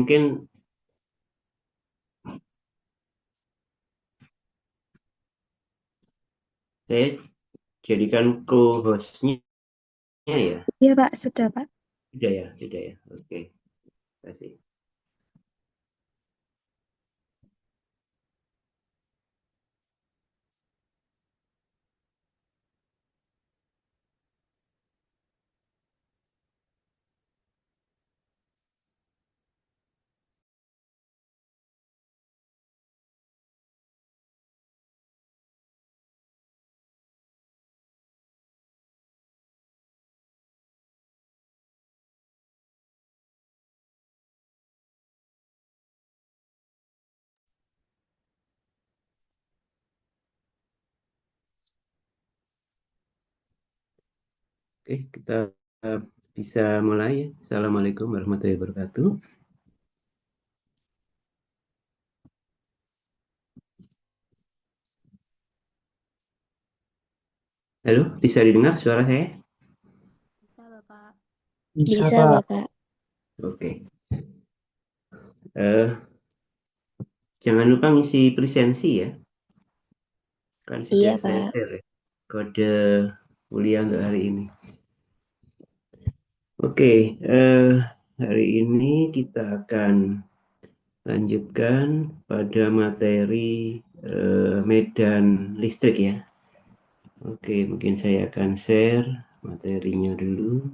mungkin saya jadikan co-hostnya ya. Iya, Pak, sudah, Pak. Sudah ya. Oke, terima kasih. Oke, kita eh, bisa mulai ya. Assalamualaikum warahmatullahi wabarakatuh. Halo, bisa didengar suara saya? Bisa, Bapak. Bisa, Bisa, Pak. Bapak. Oke. Eh, Jangan lupa ngisi presensi ya. Kan sudah Iya, saya Pak. share ya, kode kuliah untuk hari ini. Oke, hari ini kita akan lanjutkan pada materi medan listrik ya. Oke, mungkin saya akan share materinya dulu.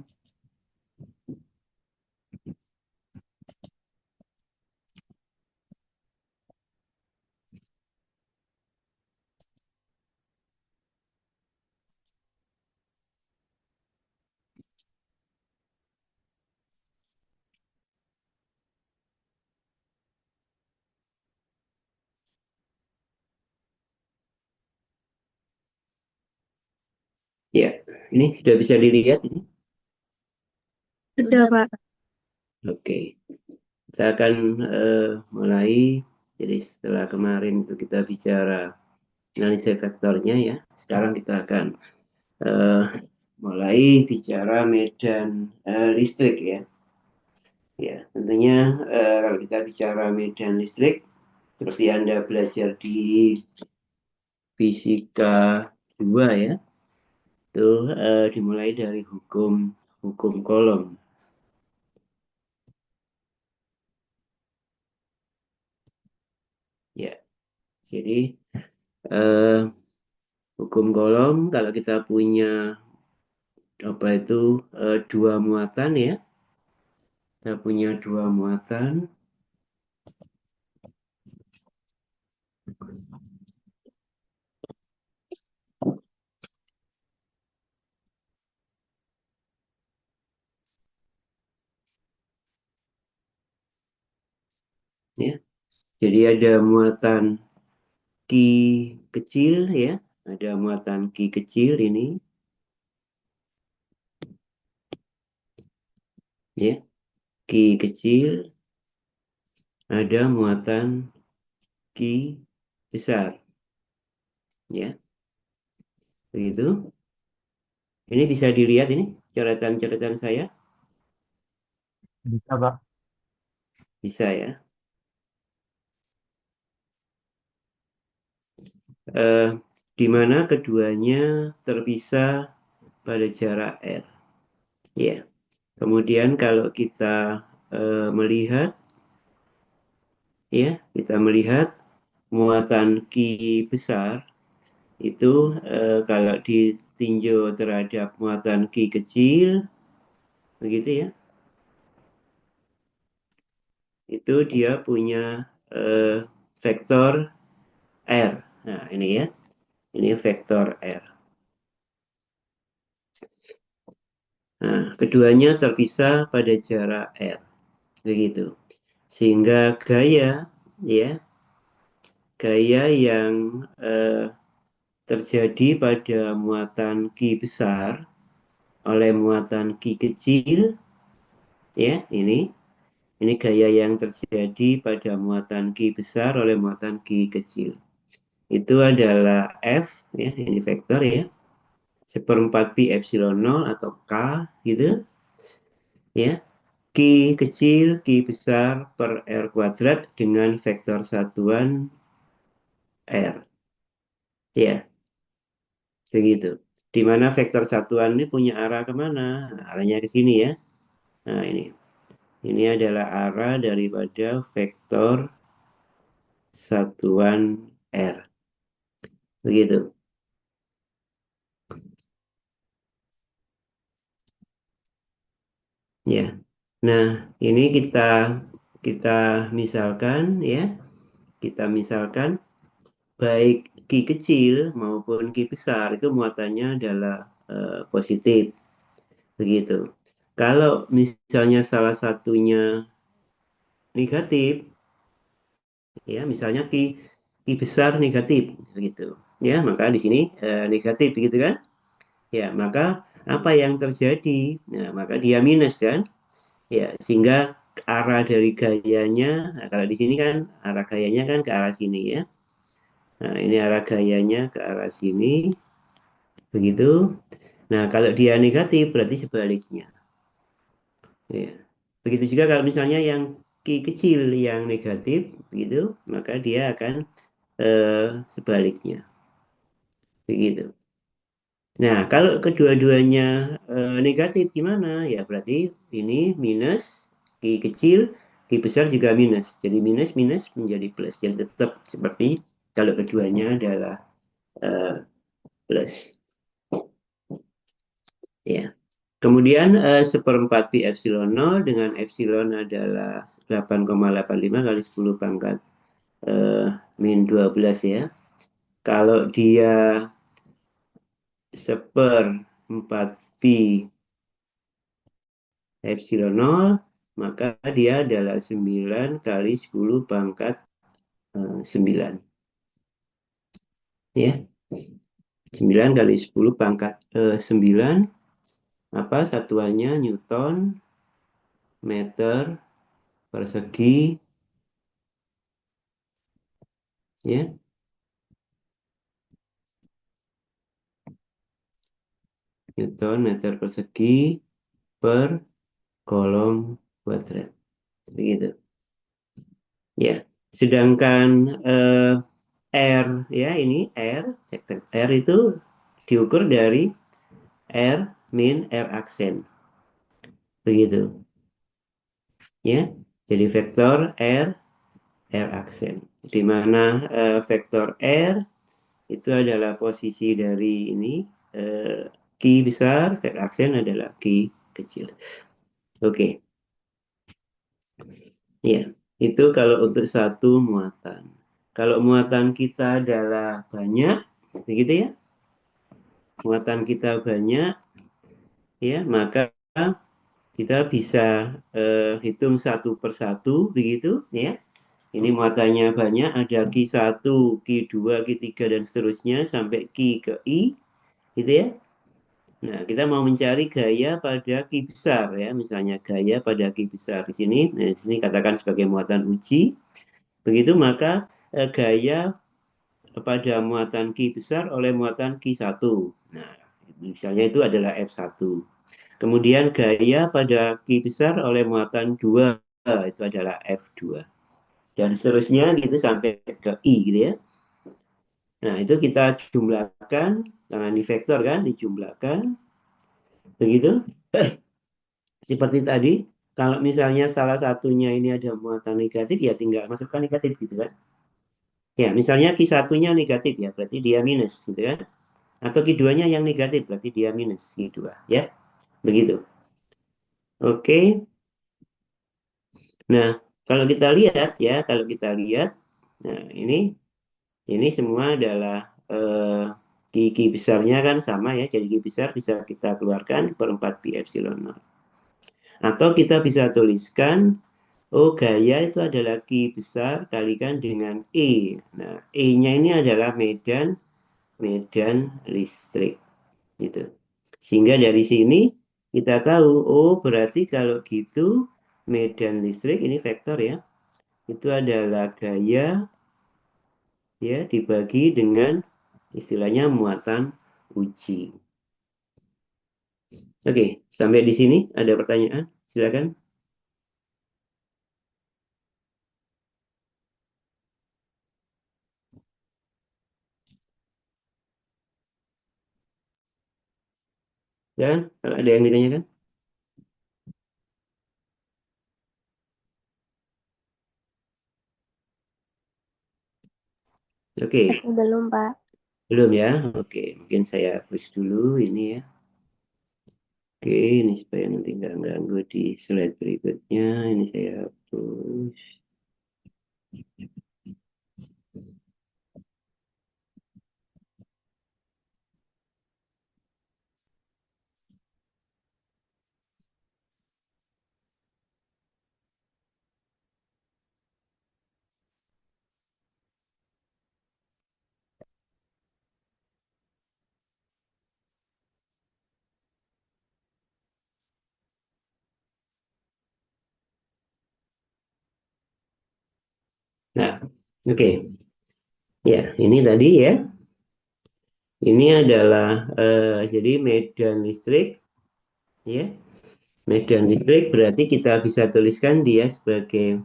Ya, ini sudah bisa dilihat ini. Sudah, Sudah, Pak. Bapak. Oke, kita akan mulai. Jadi setelah kemarin itu kita bicara analisa vektornya ya. Sekarang kita akan eh, mulai bicara medan listrik ya. Ya, tentunya kalau kita bicara medan listrik, seperti Anda belajar di fisika 2 ya, itu dimulai dari hukum hukum Coulomb. Ya, jadi eh, hukum Coulomb kalau kita punya apa itu dua muatan ya, kita punya dua muatan ya. Jadi ada muatan Q kecil ya, ada muatan Q kecil ini ya, Q kecil, ada muatan Q besar ya, begitu. Ini bisa dilihat ini coretan-coretan saya, Bisa, Pak. bisa ya. Eh, di mana keduanya terpisah pada jarak r. Ya. Kemudian kalau kita melihat ya, kita melihat muatan Q besar itu kalau ditinjau terhadap muatan Q kecil begitu ya, itu dia punya vektor R. Nah, ini ya. Ini vektor R. Nah, keduanya terpisah pada jarak R. Begitu. Sehingga gaya ya, gaya yang terjadi pada muatan Q besar oleh muatan Q kecil ya, ini gaya yang terjadi pada muatan Q besar oleh muatan Q kecil. Itu adalah F ya, ini vektor ya. Seperempat pi epsilon 0 atau K gitu ya. Q kecil, Q besar per R kuadrat dengan vektor satuan R. Ya, begitu. Di mana vektor satuan ini punya arah kemana? Nah, arahnya ke sini ya. Nah, ini. Ini adalah arah daripada vektor satuan R. Begitu. Ya. Nah, ini kita misalkan ya. Kita misalkan baik Q kecil maupun Q besar itu muatannya adalah positif. Begitu. Kalau misalnya salah satunya negatif, ya misalnya Q besar negatif, begitu. Ya, maka di sini negatif, begitu kan? Ya, maka apa yang terjadi? Nah, maka dia minus kan? Ya, sehingga arah dari gayanya, nah, kalau di sini kan arah gayanya kan ke arah sini ya. Nah, ini arah gayanya ke arah sini, begitu. Nah, kalau dia negatif berarti sebaliknya. Ya. Begitu juga kalau misalnya yang Q kecil yang negatif, begitu, maka dia akan sebaliknya, begitu. Nah, kalau kedua-duanya negatif gimana? Ya berarti ini minus, Q kecil, Q besar juga minus. Jadi minus minus menjadi plus. Jadi tetap seperti kalau keduanya adalah eh, plus. Ya. Kemudian seperempat pi epsilon 0 dengan epsilon adalah 8,85 kali 10 pangkat min 12 ya. Kalau dia seperempat pi epsilon 0, maka dia adalah 9 kali 10 pangkat 9. Ya, 9 kali 10 pangkat 9. Apa satuannya? Newton meter persegi. Ya, Newton meter persegi per kolom kuadrat. Begitu. Ya, sedangkan R ya ini R, sektor R itu diukur dari R min R aksen. Begitu. Ya. Jadi vektor R R aksen. Di mana vektor R itu adalah posisi dari ini Q besar, vektor aksen adalah Q kecil. Oke. Ya, itu kalau untuk satu muatan. Kalau muatan kita adalah banyak, begitu ya. Muatan kita banyak, ya, maka kita bisa hitung satu persatu, begitu ya. Ini muatannya banyak, ada Q1, Q2, Q3, dan seterusnya sampai Q ke I, gitu ya. Nah, kita mau mencari gaya pada Q besar ya, misalnya gaya pada Q besar di sini. Nah, di sini katakan sebagai muatan uji. Begitu maka gaya pada muatan Q besar oleh muatan Q1. Nah, misalnya itu adalah F1. Kemudian gaya pada Q besar oleh muatan 2 itu adalah F2. Dan seterusnya gitu sampai ke I gitu ya. Nah, itu kita jumlahkan karena ini vektor kan dijumlahkan. Begitu. Seperti tadi, kalau misalnya salah satunya ini ada muatan negatif ya tinggal masukkan negatif gitu kan. Ya, misalnya Q1-nya negatif ya, berarti dia minus gitu kan. Atau Q2-nya yang negatif berarti dia minus Q2 ya. Begitu. Oke. Nah, kalau kita lihat ya, kalau kita lihat nah ini semua adalah Q besarnya kan sama ya. Jadi Q besar bisa kita keluarkan per 4 pi epsilon 0. Atau kita bisa tuliskan oh gaya itu adalah Q besar kalikan dengan E. Nah, E-nya ini adalah medan listrik gitu. Sehingga dari sini kita tahu oh berarti kalau gitu medan listrik ini vektor ya. Itu adalah gaya ya dibagi dengan istilahnya muatan uji. Oke, sampai di sini ada pertanyaan? Silakan. Dan kalau ada yang ditanyakan? Oke, Masih belum, Pak. belum ya? Oke, mungkin saya hapus dulu ini ya. Oke, ini supaya nanti nggak ganggu di slide berikutnya. Ini saya hapus. Nah, oke. Ya, ini tadi ya. Ini adalah jadi medan listrik, ya. Medan listrik berarti kita bisa tuliskan dia sebagai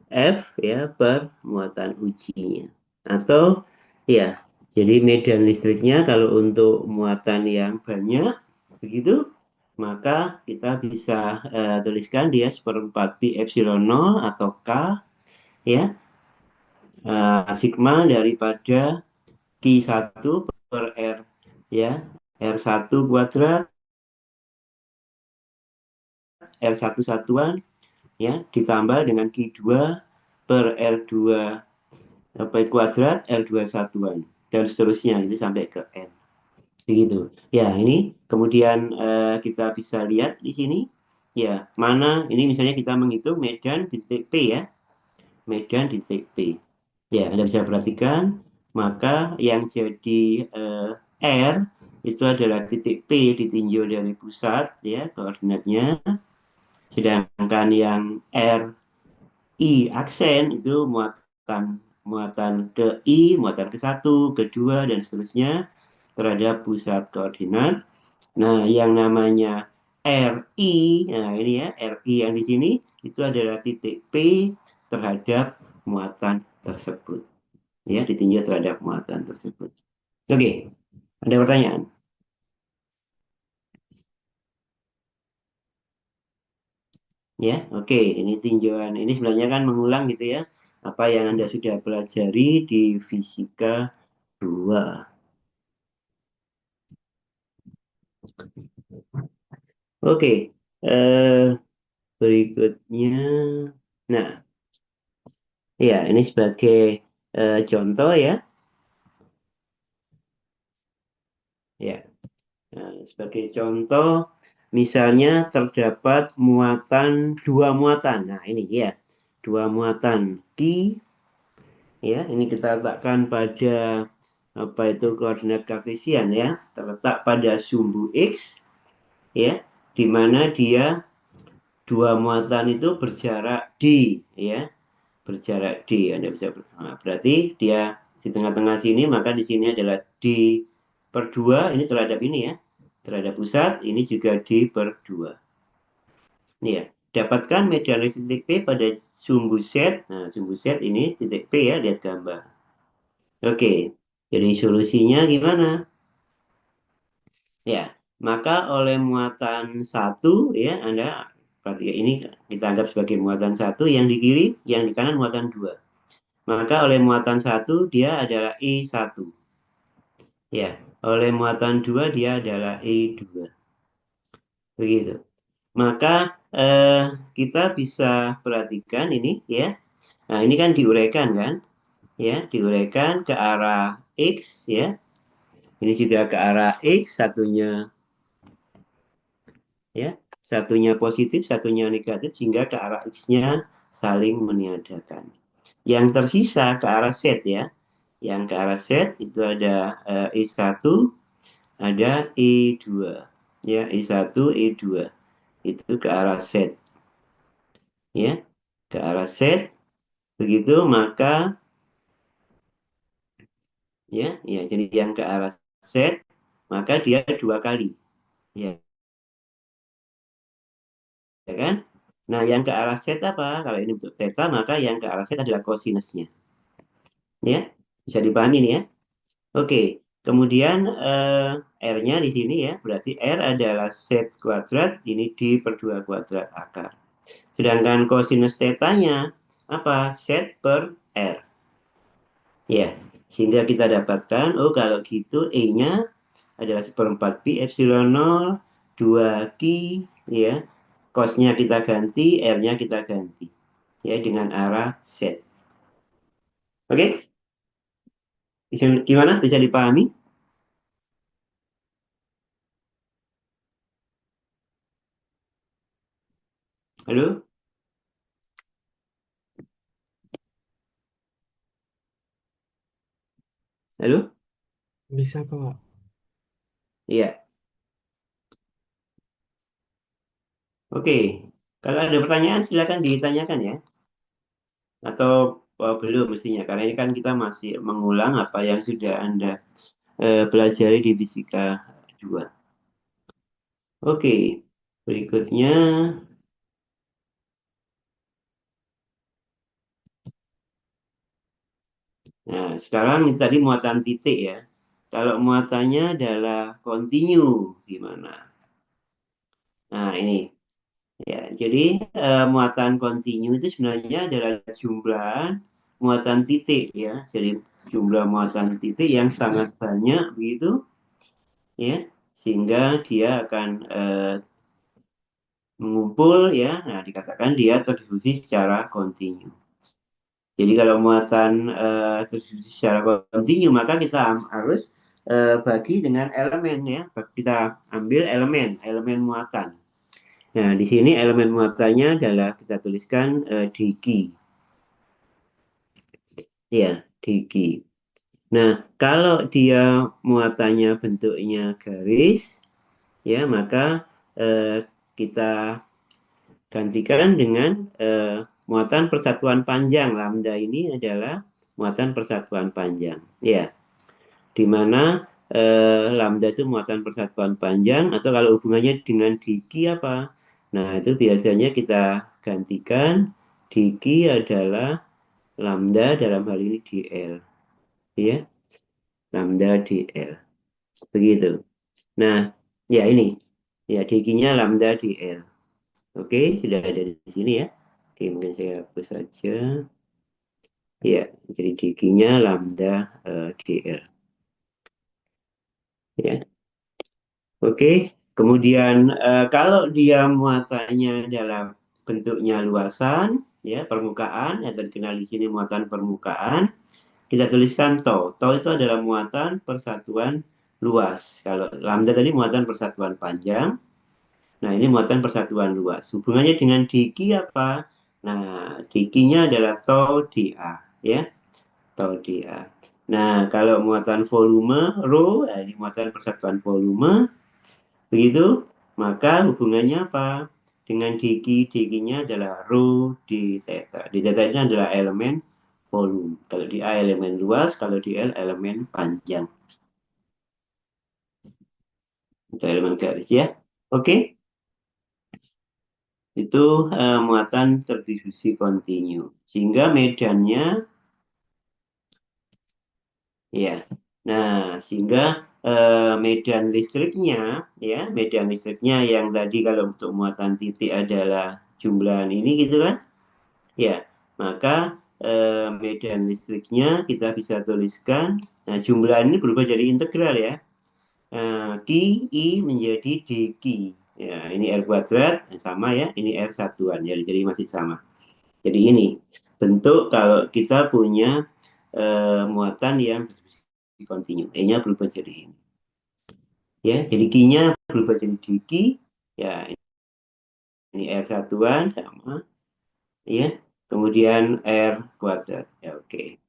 F ya per muatan ujinya. Atau ya, jadi medan listriknya kalau untuk muatan yang banyak begitu, maka kita bisa tuliskan dia seperempat pi epsilon 0 atau K ya, sigma daripada Q1 per R ya, R1 kuadrat, R1 satuan ya, ditambah dengan Q2 per R2 kuadrat, R2 satuan dan seterusnya itu sampai ke N begitu ya. Ini kemudian kita bisa lihat di sini ya, mana ini misalnya kita menghitung medan di titik P ya, medan di titik P ya, Anda bisa perhatikan maka yang jadi R itu adalah titik P ditinjau dari pusat ya koordinatnya, sedangkan yang R I aksen itu muatan muatan ke I, muatan ke satu, kedua dan seterusnya terhadap pusat koordinat. Nah, yang namanya RI, nah ini ya, RI yang di sini itu adalah titik P terhadap muatan tersebut. Ya, ditinjau terhadap muatan tersebut. Oke, ada pertanyaan? Ya, oke. Ini tinjauan. Ini sebenarnya kan mengulang gitu ya. Apa yang Anda sudah pelajari di fisika 2. Oke, eh, berikutnya. Nah, ya ini sebagai contoh ya. Ya, nah, sebagai contoh, misalnya terdapat dua muatan. Nah, ini ya, dua muatan Q ya. Ini kita letakkan pada apa itu koordinat kartesian ya, terletak pada sumbu X ya, di mana dia dua muatan itu berjarak d ya, berjarak d. Anda bisa nah, berarti dia di tengah-tengah sini, maka di sini adalah d per 2 ini terhadap ini ya, terhadap pusat ini juga d per 2 ya. Dapatkan medan listrik P pada sumbu Z. Nah, sumbu Z ini titik P ya, lihat gambar. Oke, jadi solusinya gimana? Ya, maka oleh muatan satu ya, Anda berarti ini kita anggap sebagai muatan satu, yang di kiri, yang di kanan muatan dua. Maka oleh muatan satu dia adalah E1. Ya, oleh muatan dua dia adalah E2. Begitu. Maka kita bisa perhatikan ini ya. Nah, ini kan diuraikan kan? Ya, diuraikan ke arah X ya. Ini juga ke arah X, satunya ya, satunya positif, satunya negatif, sehingga ke arah X-nya saling meniadakan. Yang tersisa ke arah Z ya, yang ke arah Z itu ada E1, ada E2 ya, E1, E2 itu ke arah Z ya, ke arah Z. Begitu maka ya, ya, jadi yang ke arah Z maka dia dua kali ya, ya kan. Nah, yang ke arah Z apa? Kalau ini bentuk theta, maka yang ke arah Z adalah kosinusnya. Ya, bisa dipahami nih ya. Oke, Kemudian R-nya di sini ya, berarti R adalah set kuadrat, ini D per 2 kuadrat akar. Sedangkan kosinus tetanya apa? Set per R. Ya, sehingga kita dapatkan, oh kalau gitu E-nya adalah seperempat pi epsilon 0, 2 Q, ya. Cos-nya kita ganti, R-nya kita ganti. Ya, dengan arah set. Oke? Gimana? Bisa dipahami? Halo? Halo? Bisa kok. Iya. Oke. Kalau ada pertanyaan, silakan ditanyakan ya. Atau belum mestinya, karena ini kan kita masih mengulang apa yang sudah Anda pelajari di fisika 2. Oke. Berikutnya, nah sekarang ini tadi muatan titik ya. Kalau muatannya adalah kontinu, gimana? Nah ini. Ya, jadi muatan kontinu itu sebenarnya adalah jumlah muatan titik ya. Jadi jumlah muatan titik yang sangat banyak begitu ya, sehingga dia akan mengumpul ya. Nah, dikatakan dia terdistribusi secara kontinu. Jadi kalau muatan terdistribusi secara kontinu maka kita harus bagi dengan elemen ya. Kita ambil elemen muatan. Nah, di sini elemen muatannya adalah kita tuliskan diki. Ya, diki. Nah, kalau dia muatannya bentuknya garis, ya maka kita gantikan dengan muatan persatuan panjang. Lambda ini adalah muatan persatuan panjang. Ya, di mana lambda itu muatan persatuan panjang atau kalau hubungannya dengan diki apa? Nah, itu biasanya kita gantikan diki adalah lambda dalam hal ini dl. Ya, lambda dl. Begitu. Nah, ya ini. Ya, dikinya lambda dl. Oke, sudah ada di sini ya. Oke, mungkin saya hapus saja. Ya, jadi dikinya lambda dl. Ya. Oke, kemudian kalau dia muatannya dalam bentuknya luasan, ya permukaan, yang terkenal di sini muatan permukaan, kita tuliskan tau. Tau itu adalah muatan persatuan luas. Kalau lambda tadi muatan persatuan panjang, nah ini muatan persatuan luas. Hubungannya dengan diki apa? Nah, dikinya adalah tau dA, ya, tau dA. Nah, kalau muatan volume, rho, ini muatan persatuan volume, begitu, maka hubungannya apa? Dengan diki, dikinya adalah rho d theta. D theta ini adalah elemen volume. Kalau di A elemen luas, kalau di L elemen panjang. Itu elemen garis ya. Oke, itu muatan terdistribusi kontinu. Sehingga medannya, ya. Nah, sehingga medan listriknya, ya, medan listriknya yang tadi kalau untuk muatan titik adalah jumlahan ini gitu kan? Ya, maka medan listriknya kita bisa tuliskan. Nah, jumlahan ini berubah jadi integral ya. Q, I menjadi dq. Ya, ini R kuadrat, sama ya. Ini R satuan, ya, jadi masih sama. Jadi ini bentuk kalau kita punya muatan yang kontinu. E-nya berubah jadi ini. Ya, jadi Q-nya berubah jadi dq. Ya, ini R satuan sama. Ya, kemudian R kuadrat. Ya, oke.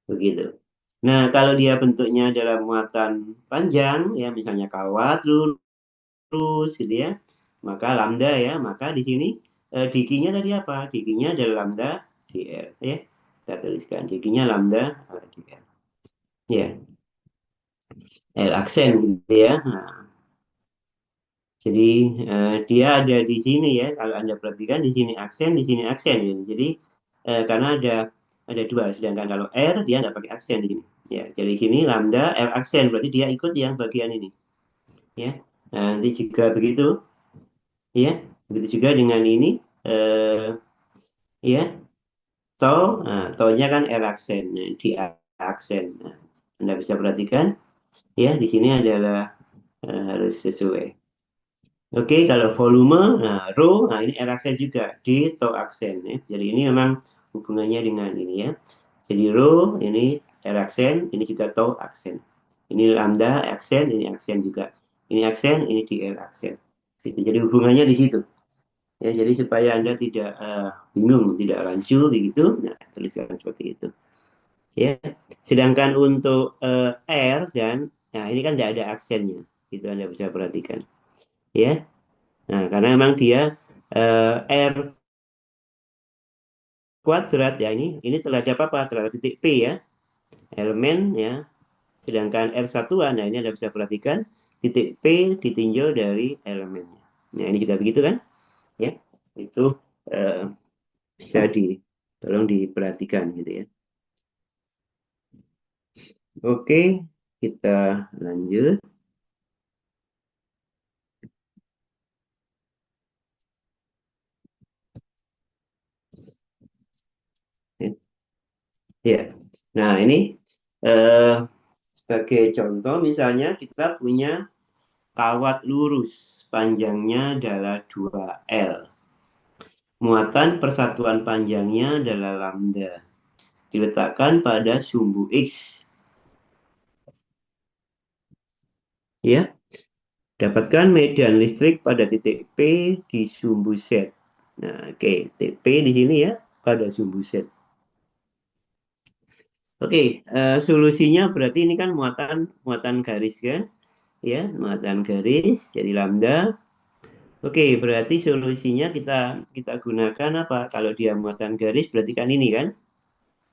Begitu. Nah, kalau dia bentuknya adalah muatan panjang, ya misalnya kawat lurus gitu ya, maka lambda ya, maka di sini dikinya tadi apa? Dikinya adalah lambda dr ya. Kita tuliskan dikinya lambda dr. Ya, L aksen gitu ya. Nah, jadi dia ada di sini ya. Kalau Anda perhatikan di sini aksen gitu. Jadi karena ada dua, sedangkan kalau R dia nggak pakai aksen di sini. Ya, jadi gini lambda R aksen berarti dia ikut yang bagian ini. Ya, nah, nanti juga begitu. Ya, begitu juga dengan ini. Ya, tau-nya kan R aksen, nah, di A aksen. Nah, Anda bisa perhatikan, ya di sini adalah harus sesuai. Oke, kalau volume, nah rho, nah ini R aksen juga di tau aksen. Ya. Jadi ini memang hubungannya dengan ini ya. Jadi rho ini R aksen, ini juga tau aksen. Ini lambda aksen, ini aksen juga. Ini aksen, ini di R aksen. Gitu. Jadi hubungannya di situ. Ya, jadi supaya Anda tidak bingung, tidak rancu begitu, nah tuliskan seperti itu. Ya. Sedangkan untuk R dan nah ini kan tidak ada aksennya. Itu Anda bisa perhatikan. Ya. Nah, karena memang dia R kuadrat ya ini terhadap apa? Terhadap titik P ya. Elemen ya. Sedangkan R satuan, nah ini Anda bisa perhatikan titik P ditinjau dari elemennya. Nah, ini juga begitu kan? Ya. Itu bisa tolong diperhatikan gitu ya. Oke, kita lanjut. Ya, nah ini eh, sebagai contoh misalnya kita punya kawat lurus, panjangnya adalah 2L. Muatan persatuan panjangnya adalah lambda. Diletakkan pada sumbu X. Ya, dapatkan medan listrik pada titik P di sumbu Z. Nah, oke, titik P di sini ya, pada sumbu Z. Oke, solusinya berarti ini kan muatan muatan garis kan? Ya, muatan garis jadi lambda. Oke, berarti solusinya kita kita gunakan apa? Kalau dia muatan garis berarti kan ini kan?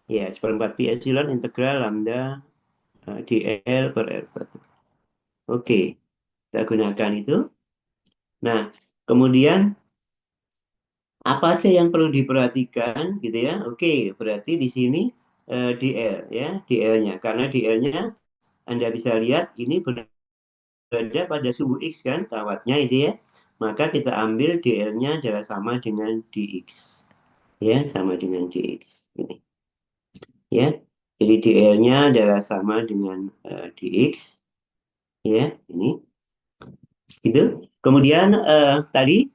Ya, seperempat pi epsilon integral lambda dl per r. Oke, kita gunakan itu. Nah, kemudian apa aja yang perlu diperhatikan gitu ya? Oke, berarti di sini dl ya, dl-nya. Karena dl-nya Anda bisa lihat ini berada pada sumbu X kan, kawatnya itu ya. Maka kita ambil dl-nya adalah sama dengan dx. Ya, sama dengan dx. Ini. Ya, jadi dl-nya adalah sama dengan dx. Ya, ini. Gitu. Kemudian tadi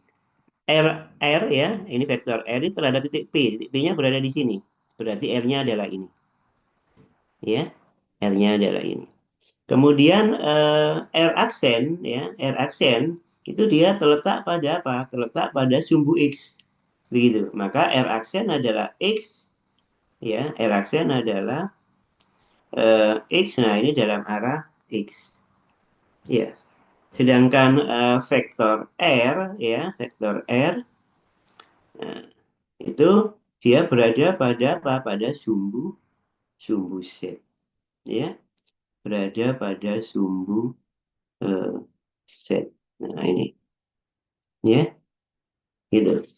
R, R ya, ini vektor R ini terhadap titik P. Titik P-nya berada di sini. Berarti R-nya adalah ini. Ya, R-nya adalah ini. Kemudian R aksen ya, R aksen itu dia terletak pada apa? Terletak pada sumbu X. Begitu. Maka R aksen adalah X ya, R aksen adalah X. Nah, ini dalam arah X. Ya. Sedangkan vektor R ya, vektor R nah, itu dia berada pada apa? Pada sumbu Z. Ya, berada pada sumbu Z. Nah, ini ya. Gitu.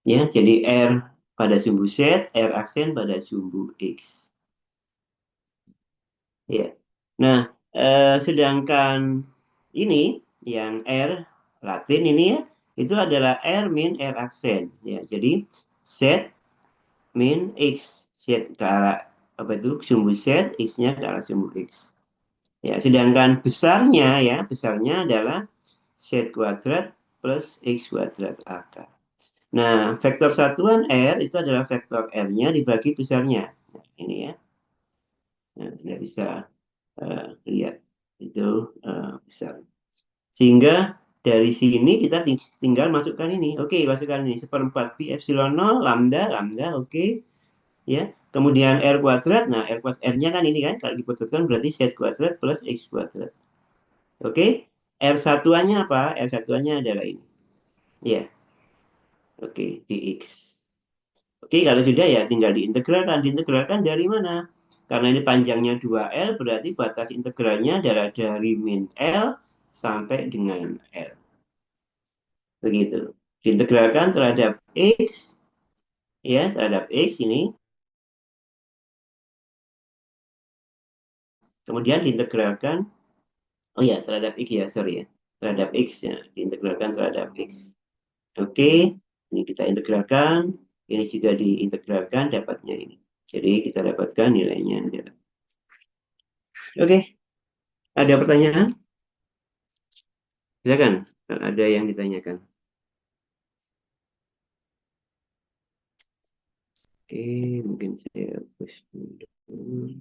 Ya, jadi R pada sumbu Z, R aksen pada sumbu X. Ya. Nah, sedangkan ini yang R Latin ini ya, itu adalah R min R aksen. Ya, jadi Z min X. Z ke arah apa itu sumbu Z, X-nya ke arah sumbu X. Ya, sedangkan besarnya ya, besarnya adalah Z kuadrat plus X kuadrat akar. Nah, vektor satuan R itu adalah vektor R-nya dibagi besarnya. Nah, ini ya. Nah, Anda bisa lihat. Itu besar. Sehingga dari sini kita tinggal masukkan ini. Oke, masukkan ini. Seperempat pi epsilon 0, lambda, lambda, oke. Ya. Kemudian R kuadrat. Nah, R-nya kan ini kan. Kalau diputuskan berarti Z kuadrat plus X kuadrat. Oke. R satuannya apa? R satuannya adalah ini. Ya. Oke, dx. Oke, kalau sudah ya tinggal diintegralkan. Diintegralkan dari mana? Karena ini panjangnya 2L, berarti batas integralnya adalah dari min L sampai dengan L. Begitu. Diintegralkan terhadap X, ya, terhadap X ini. Kemudian diintegralkan, oh ya, terhadap X ya, sorry ya. Terhadap X ya, diintegralkan terhadap X. Oke, ini kita integralkan, ini juga diintegralkan, dapatnya ini. Jadi kita dapatkan nilainya. Oke, ada pertanyaan? Silakan, kalau ada yang ditanyakan. Oke, mungkin saya hapus dulu.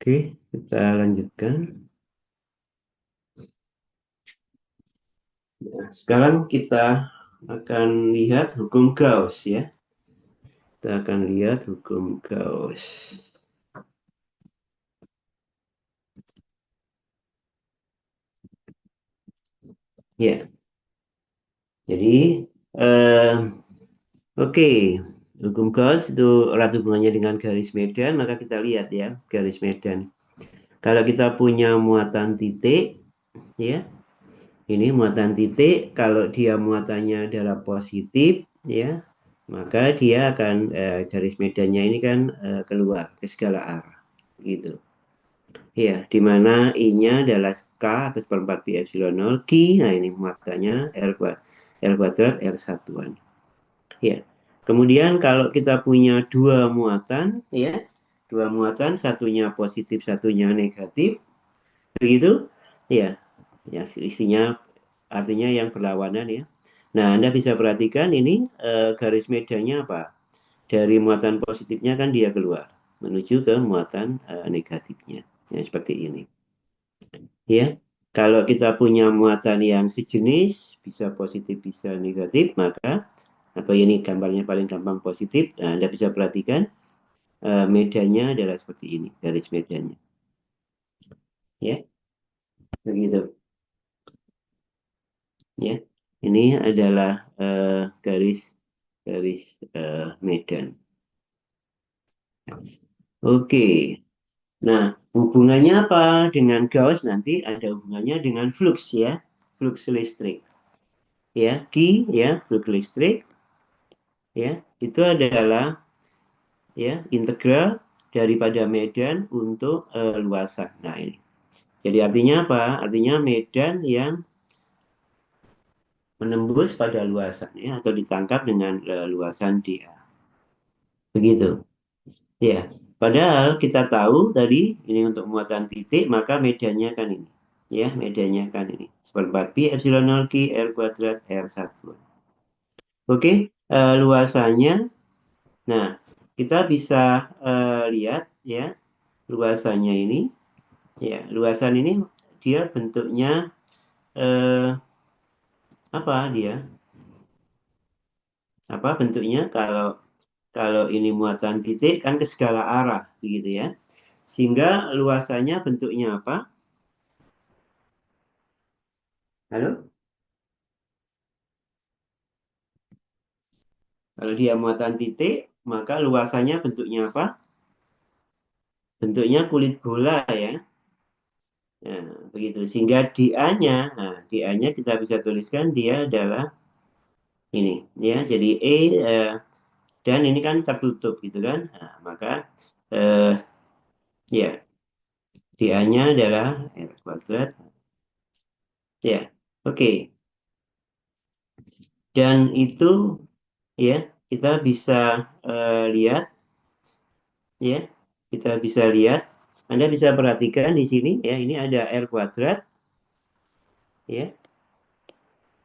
Oke, kita lanjutkan. Nah, sekarang kita akan lihat hukum Gauss ya. Kita akan lihat hukum Gauss. Ya, jadi eh, oke, hukum Gauss itu erat hubungannya dengan garis medan, maka kita lihat ya garis medan. Kalau kita punya muatan titik, ya, ini muatan titik, kalau dia muatannya adalah positif, ya, maka dia akan garis medannya ini kan keluar ke segala arah, gitu. Ya, di mana I-nya adalah K atas per 4 pi epsilon 0, Q, nah ini muatannya R kuadrat R satuan. Ya, kemudian kalau kita punya dua muatan, ya, dua muatan, satunya positif, satunya negatif, begitu, ya, ya isinya artinya yang berlawanan ya. Nah, Anda bisa perhatikan ini garis medannya apa? Dari muatan positifnya kan dia keluar menuju ke muatan negatifnya. Ya, seperti ini. Ya, kalau kita punya muatan yang sejenis, bisa positif, bisa negatif, maka atau ini gambarnya paling gampang positif, nah, Anda bisa perhatikan medannya adalah seperti ini, garis medannya. Ya, begitu. Ya, ini adalah garis garis medan. Oke. Nah, hubungannya apa dengan Gauss? Nanti ada hubungannya dengan flux ya, flux listrik. Ya, Q ya, flux listrik ya, itu adalah ya integral daripada medan untuk luasan. Nah, ini. Jadi artinya apa? Artinya medan yang menembus pada luasan ya atau ditangkap dengan luasan dA. Begitu. Ya. Padahal kita tahu tadi ini untuk muatan titik maka medannya kan ini. Ya, medannya kan ini. Seperempat pi epsilon 0 Q R kuadrat R satu. Oke, luasannya. Nah, kita bisa lihat ya luasannya ini. Ya, luasan ini dia bentuknya eh, apa dia? Apa bentuknya kalau kalau ini muatan titik kan ke segala arah begitu ya. Sehingga luasannya bentuknya apa? Halo? Kalau dia muatan titik, maka luasannya bentuknya apa? Bentuknya kulit bola ya. Nah, begitu. Sehingga dia-nya, nah, dia-nya kita bisa tuliskan dia adalah ini ya. Jadi dan ini kan tertutup gitu kan. Nah, maka eh, ya dia-nya adalah R kuadrat. Ya, oke. Dan itu ya kita bisa lihat ya. Kita bisa lihat. Anda bisa perhatikan di sini ya. Ini ada R kuadrat ya.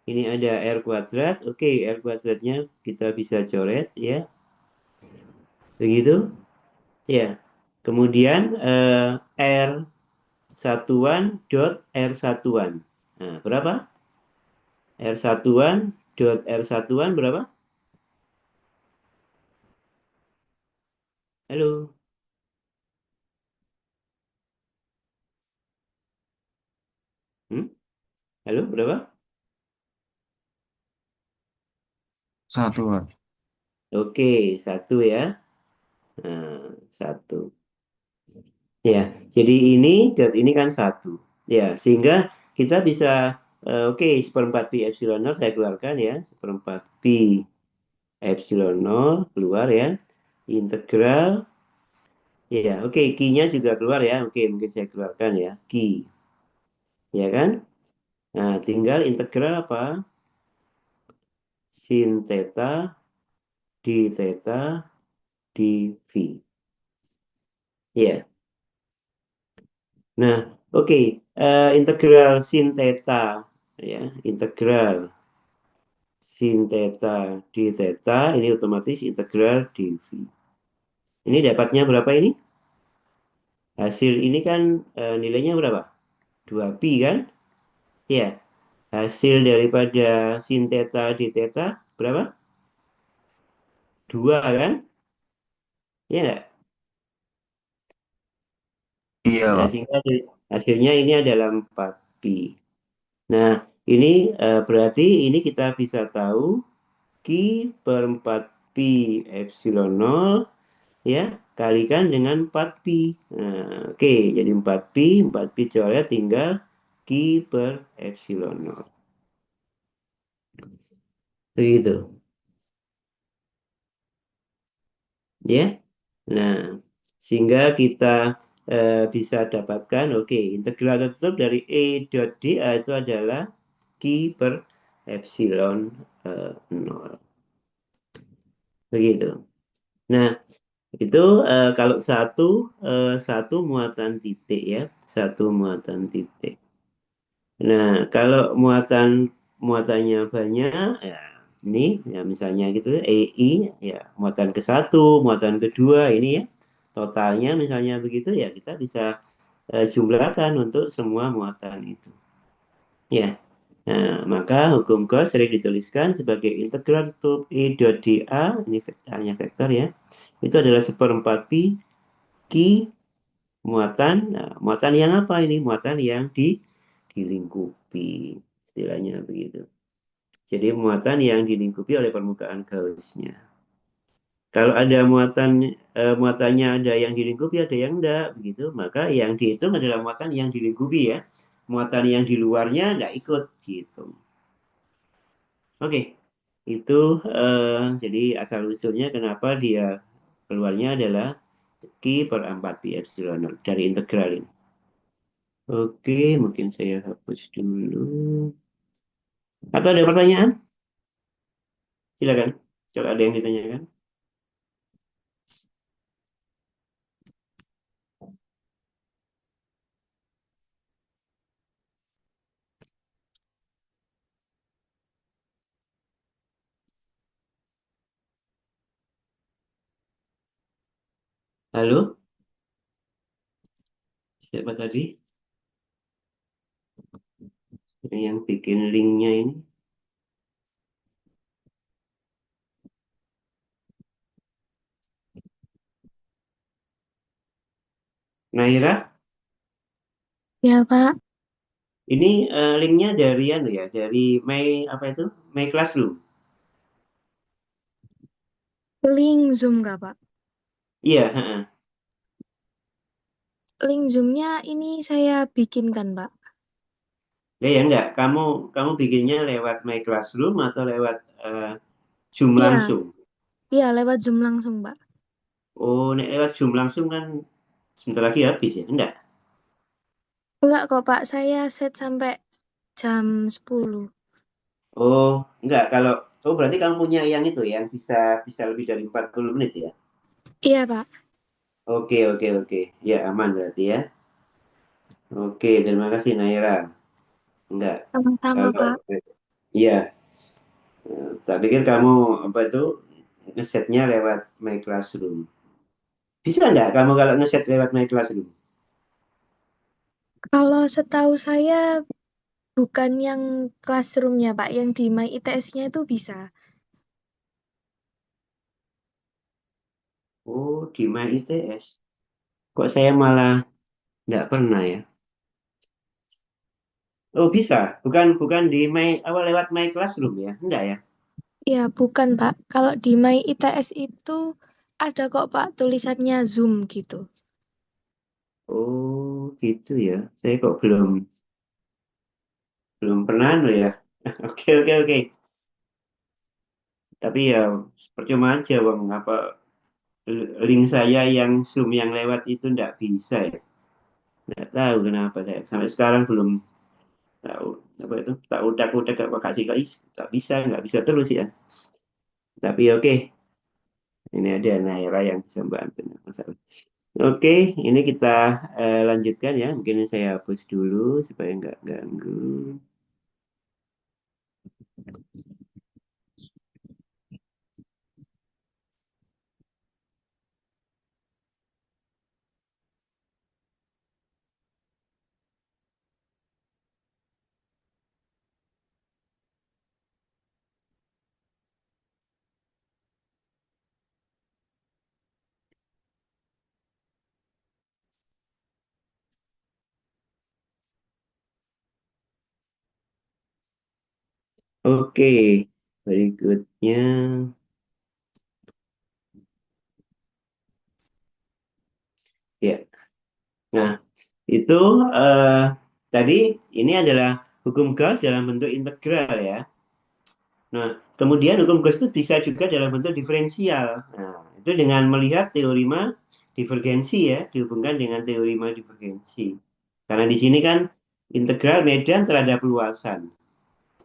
Ini ada R kuadrat. Oke, R kuadratnya kita bisa coret ya. Begitu. Ya. Kemudian R satuan dot R satuan. Nah, berapa? R satuan dot R satuan berapa? Halo. Hmm? Halo, berapa? Satu, Pak. Oke, satu ya. Nah, satu. Ya, jadi ini kan satu. Ya, sehingga kita bisa, oke, seperempat pi epsilon nol saya keluarkan ya. Seperempat pi epsilon nol keluar ya. Integral, ya, oke, Q-nya juga keluar ya. Oke, mungkin saya keluarkan ya. Q, ya kan? Nah, tinggal integral apa? Sin theta d theta dv. Ya, nah, oke, integral sin theta, ya, integral sin theta d theta ini otomatis integral dv. Ini dapatnya berapa ini? Hasil ini kan nilainya berapa? 2pi kan? Ya. Hasil daripada sin theta d theta berapa? 2 kan? Ya nggak? Iya, Nah, Pak. sehingga hasilnya ini adalah 4pi. Nah, ini berarti ini kita bisa tahu Q per 4pi epsilon nol ya kalikan dengan 4pi. Nah, oke, jadi 4pi coret tinggal Q per epsilon nol. Begitu, ya. Nah, sehingga kita bisa dapatkan, oke, integral tertutup dari E dot dA itu adalah Q per epsilon nol. Begitu. Nah, itu kalau satu muatan titik ya, satu muatan titik. Nah, kalau muatannya banyak, ya ini ya misalnya gitu, EI ya muatan ke satu, muatan kedua ini ya, totalnya misalnya begitu ya kita bisa jumlahkan untuk semua muatan itu. Ya, nah maka hukum Gauss sering dituliskan sebagai integral tutup E dot dA, ini hanya vektor ya, itu adalah seperempat pi Q muatan, nah, muatan yang apa ini? Muatan yang dilingkupi, istilahnya begitu. Jadi muatan yang dilingkupi oleh permukaan Gaussnya. Kalau ada muatannya ada yang dilingkupi, ada yang enggak, begitu. Maka yang dihitung adalah muatan yang dilingkupi ya. Muatan yang di luarnya enggak ikut, gitu. Oke, itu jadi asal usulnya kenapa dia keluarnya adalah Q per 4 pi epsilon nol dari integral ini. Oke, mungkin saya hapus dulu. Atau ada pertanyaan? Silakan. Kalau ada yang ditanyakan. Halo, siapa tadi? Yang bikin linknya ini? Naira, Ya, Pak. ini linknya dari anu ya, dari apa itu? My Classroom. Link Zoom nggak, Pak? Iya, heeh. Link Zoom-nya ini saya bikinkan, Pak. Ya enggak, kamu bikinnya lewat My Classroom atau lewat Zoom Iya, langsung? iya lewat Zoom langsung, Pak. Oh, nek lewat Zoom langsung kan sebentar lagi habis ya, enggak? Enggak kok, Pak. Saya set sampai jam 10. Oh, enggak, oh berarti kamu punya yang itu yang bisa bisa lebih dari 40 menit ya? Iya, Pak. Oke, oke, oke. Ya, aman berarti ya. Oke, terima kasih Naira. Enggak. Sama-sama, Kalau Pak. iya, tak pikir kamu apa itu ngesetnya lewat My Classroom. Bisa enggak kamu kalau ngeset lewat My Classroom? Kalau setahu saya bukan yang classroom-nya, Pak. Yang di My ITS-nya itu bisa. Oh, di My ITS. Kok saya malah enggak pernah ya? Oh, bisa. Bukan bukan di apa lewat My Classroom ya? Enggak ya? Iya, bukan, Pak. Kalau di My ITS itu ada kok, Pak, tulisannya Zoom gitu. Oh, gitu ya. Saya kok belum belum pernah loh ya. Oke, oke, oke. Tapi ya percuma aja, Bang. Apa link saya yang Zoom yang lewat itu nggak bisa ya? Nggak tahu kenapa saya sampai sekarang belum tahu apa itu. Tak udak-udak apa kasih kali nggak bisa terus ya. Tapi oke, ini ada Naira yang bisa bantu. Nggak masalah. Oke, ini kita lanjutkan ya. Mungkin saya hapus dulu supaya nggak ganggu. Oke, berikutnya ya. Nah, itu eh, tadi ini adalah hukum Gauss dalam bentuk integral ya. Nah, kemudian hukum Gauss itu bisa juga dalam bentuk diferensial. Nah, itu dengan melihat teorema divergensi ya, dihubungkan dengan teorema divergensi. Karena di sini kan integral medan terhadap luasan.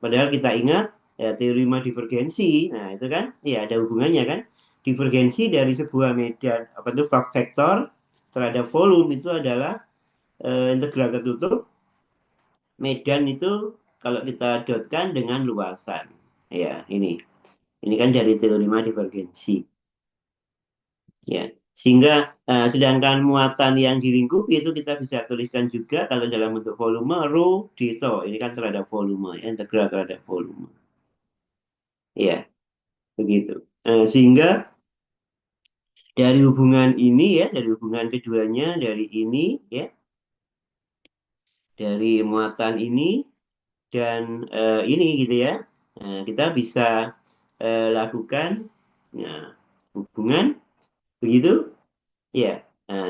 Padahal kita ingat ya, teorema divergensi, nah itu kan ya ada hubungannya kan. Divergensi dari sebuah medan apa itu vektor terhadap volume itu adalah integral tertutup medan itu kalau kita dotkan dengan luasan. Ya, ini kan dari teorema divergensi. Ya, sehingga sedangkan muatan yang dilingkupi itu kita bisa tuliskan juga kalau dalam bentuk volume rho d tau. Ini kan terhadap volume, ya, integral terhadap volume. Ya, begitu. Sehingga dari hubungan ini ya, dari hubungan keduanya, dari ini ya, dari muatan ini dan ini gitu ya. Kita bisa lakukan nah, hubungan begitu ya.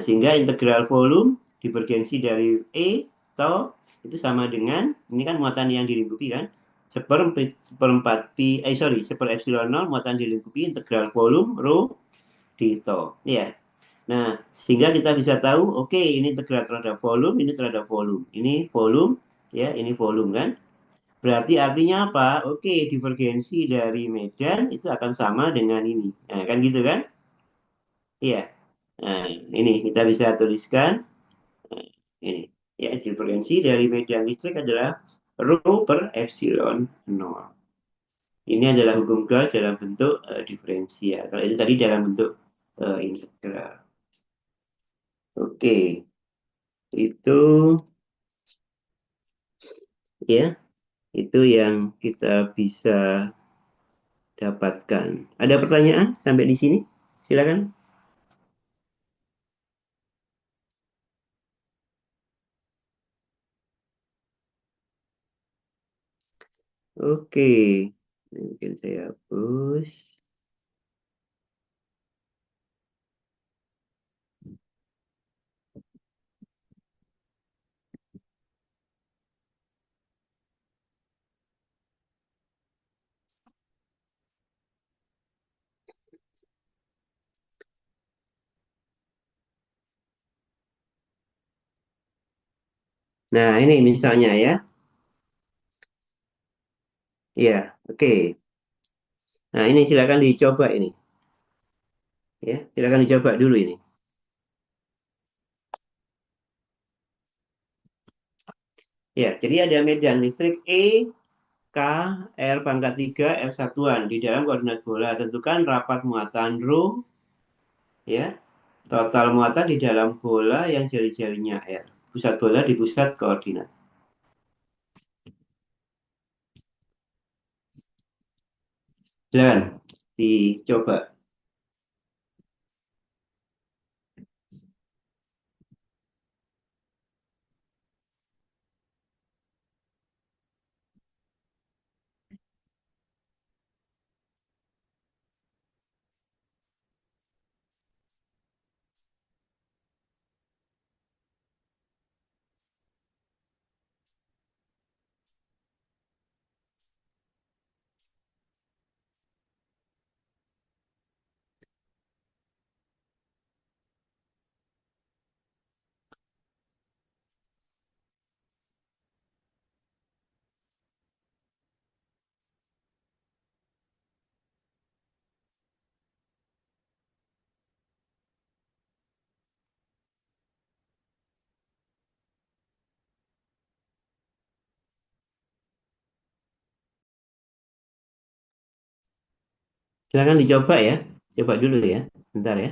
Sehingga integral volume divergensi dari E tau itu sama dengan ini kan muatan yang dilingkupi kan seperempat pi seper epsilon nol muatan dilingkupi integral volume rho di tau ya. Nah, sehingga kita bisa tahu, oke, ini integral terhadap volume, ini terhadap volume. Ini volume, ya, ini volume kan. Berarti artinya apa? Oke, divergensi dari medan itu akan sama dengan ini. Nah, kan gitu kan? Iya. Nah, ini kita bisa tuliskan nah, ini. Ya, divergensi dari medan listrik adalah rho per epsilon nol. Ini adalah hukum Gauss dalam bentuk diferensial. Kalau itu tadi dalam bentuk integral. Oke, itu ya, itu yang kita bisa dapatkan. Ada pertanyaan sampai di sini? Silakan. Oke, ini mungkin saya hapus. Nah, ini misalnya ya. Ya, oke. Nah, ini silakan dicoba ini. Ya, silakan dicoba dulu ini. Ya, jadi ada medan listrik E, K, R pangkat 3, R satuan di dalam koordinat bola. Tentukan rapat muatan rho, ya. Total muatan di dalam bola yang jari-jarinya R. Pusat bola di pusat koordinat. Dan dicoba. Silakan dicoba ya. Coba dulu ya. Bentar ya.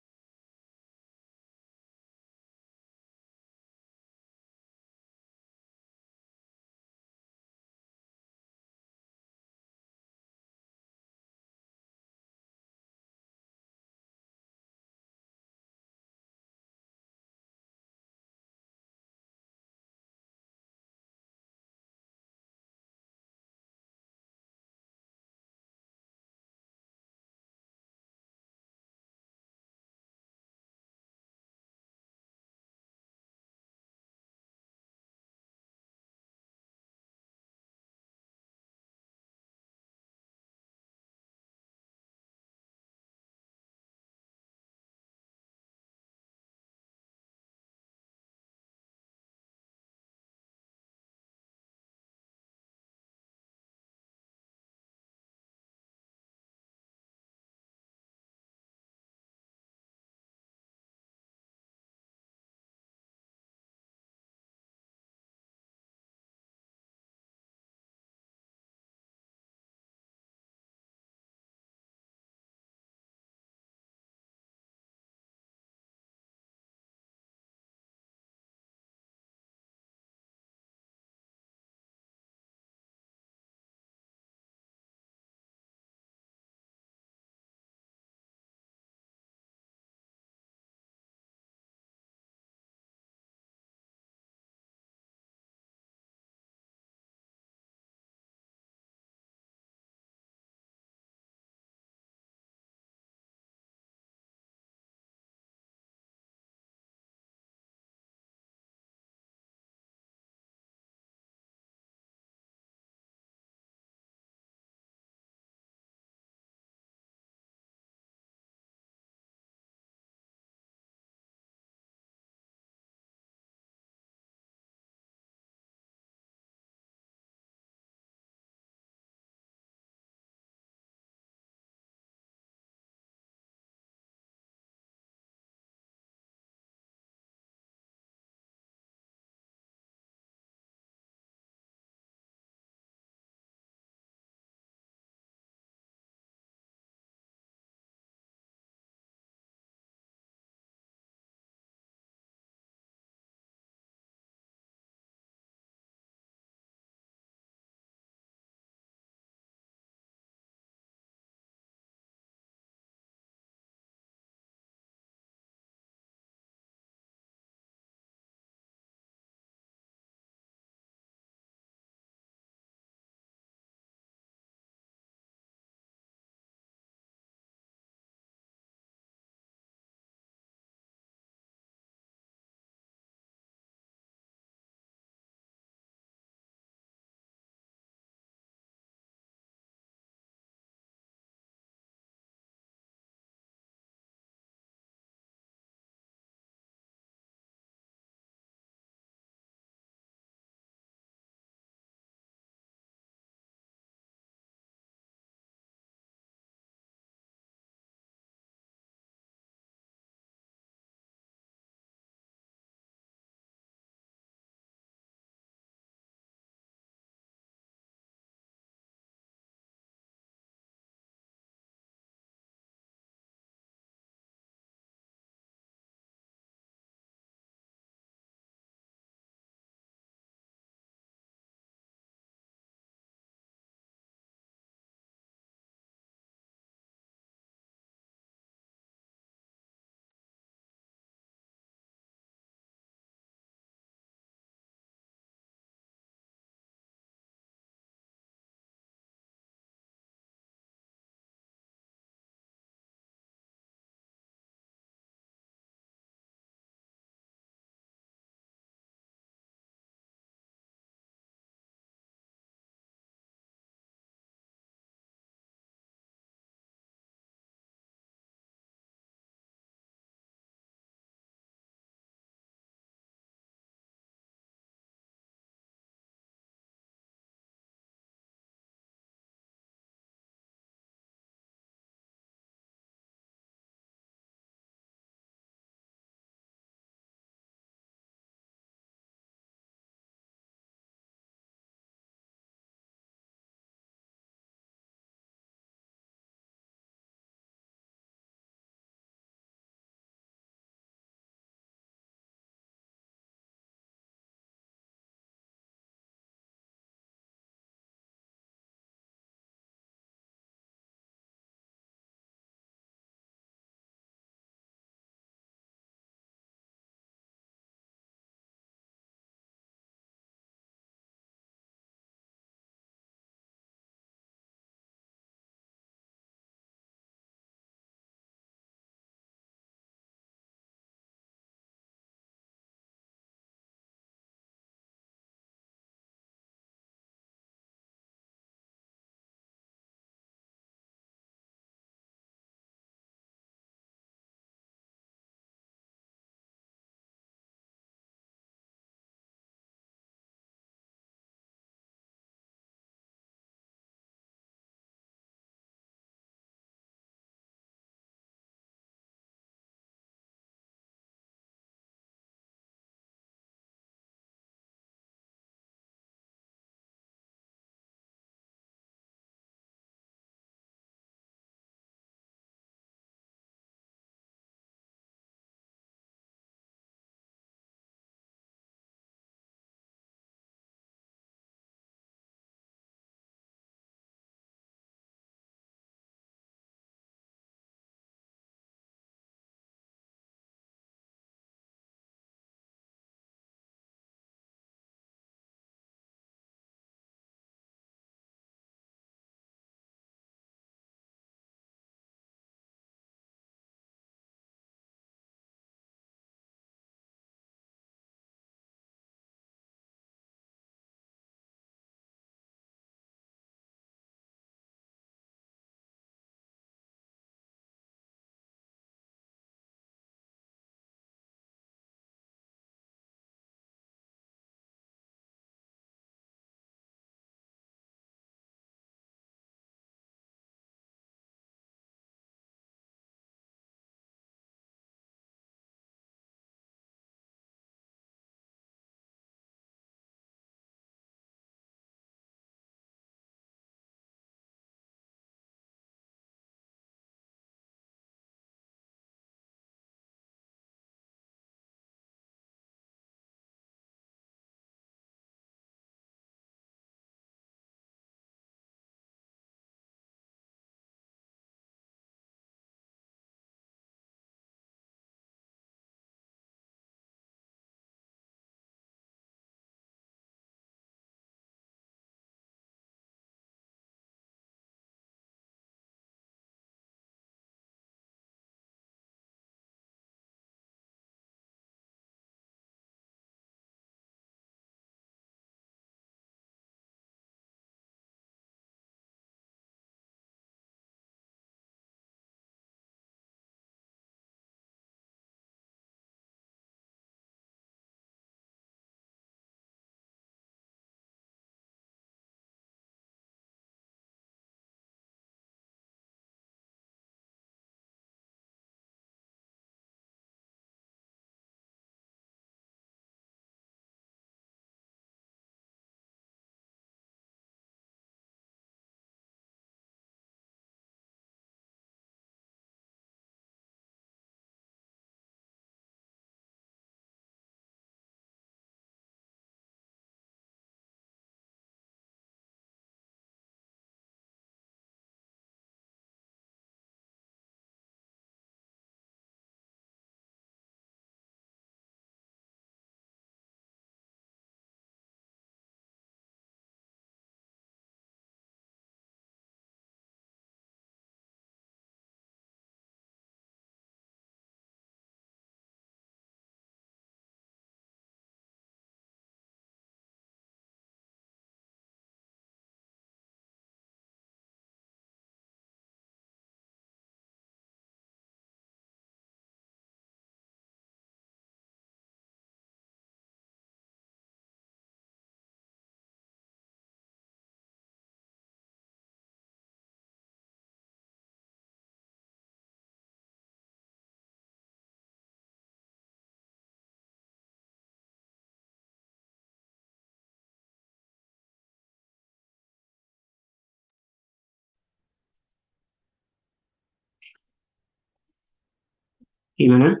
Gimana?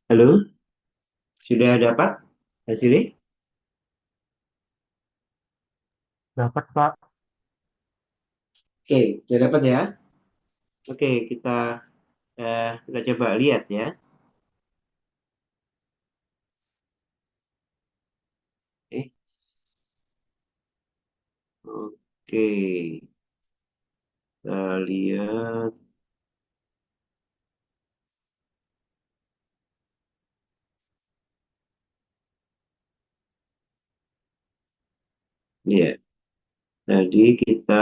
Halo? Sudah dapat hasilnya? Dapat, Pak. Oke, sudah dapat ya? Oke, kita coba lihat ya. Eh, oke, kita lihat. Ya, tadi kita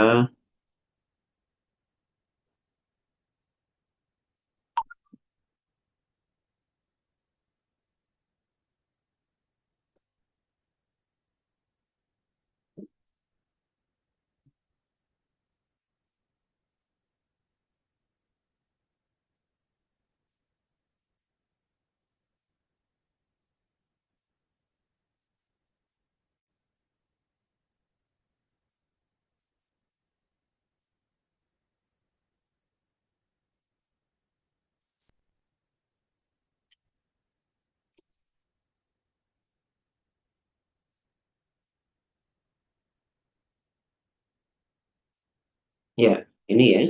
ya, ini ya.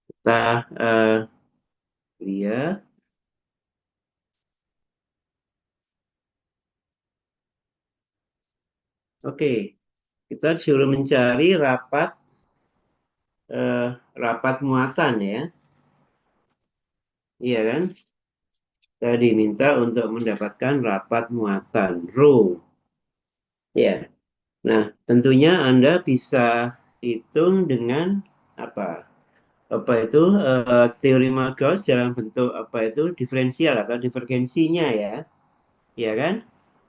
Kita lihat. Oke, kita disuruh mencari eh, rapat muatan ya. Iya kan? Kita diminta untuk mendapatkan rapat muatan row. Ya. Nah, tentunya Anda bisa hitung dengan apa? Apa itu teorema Gauss dalam bentuk apa itu diferensial atau divergensinya ya. Ya kan?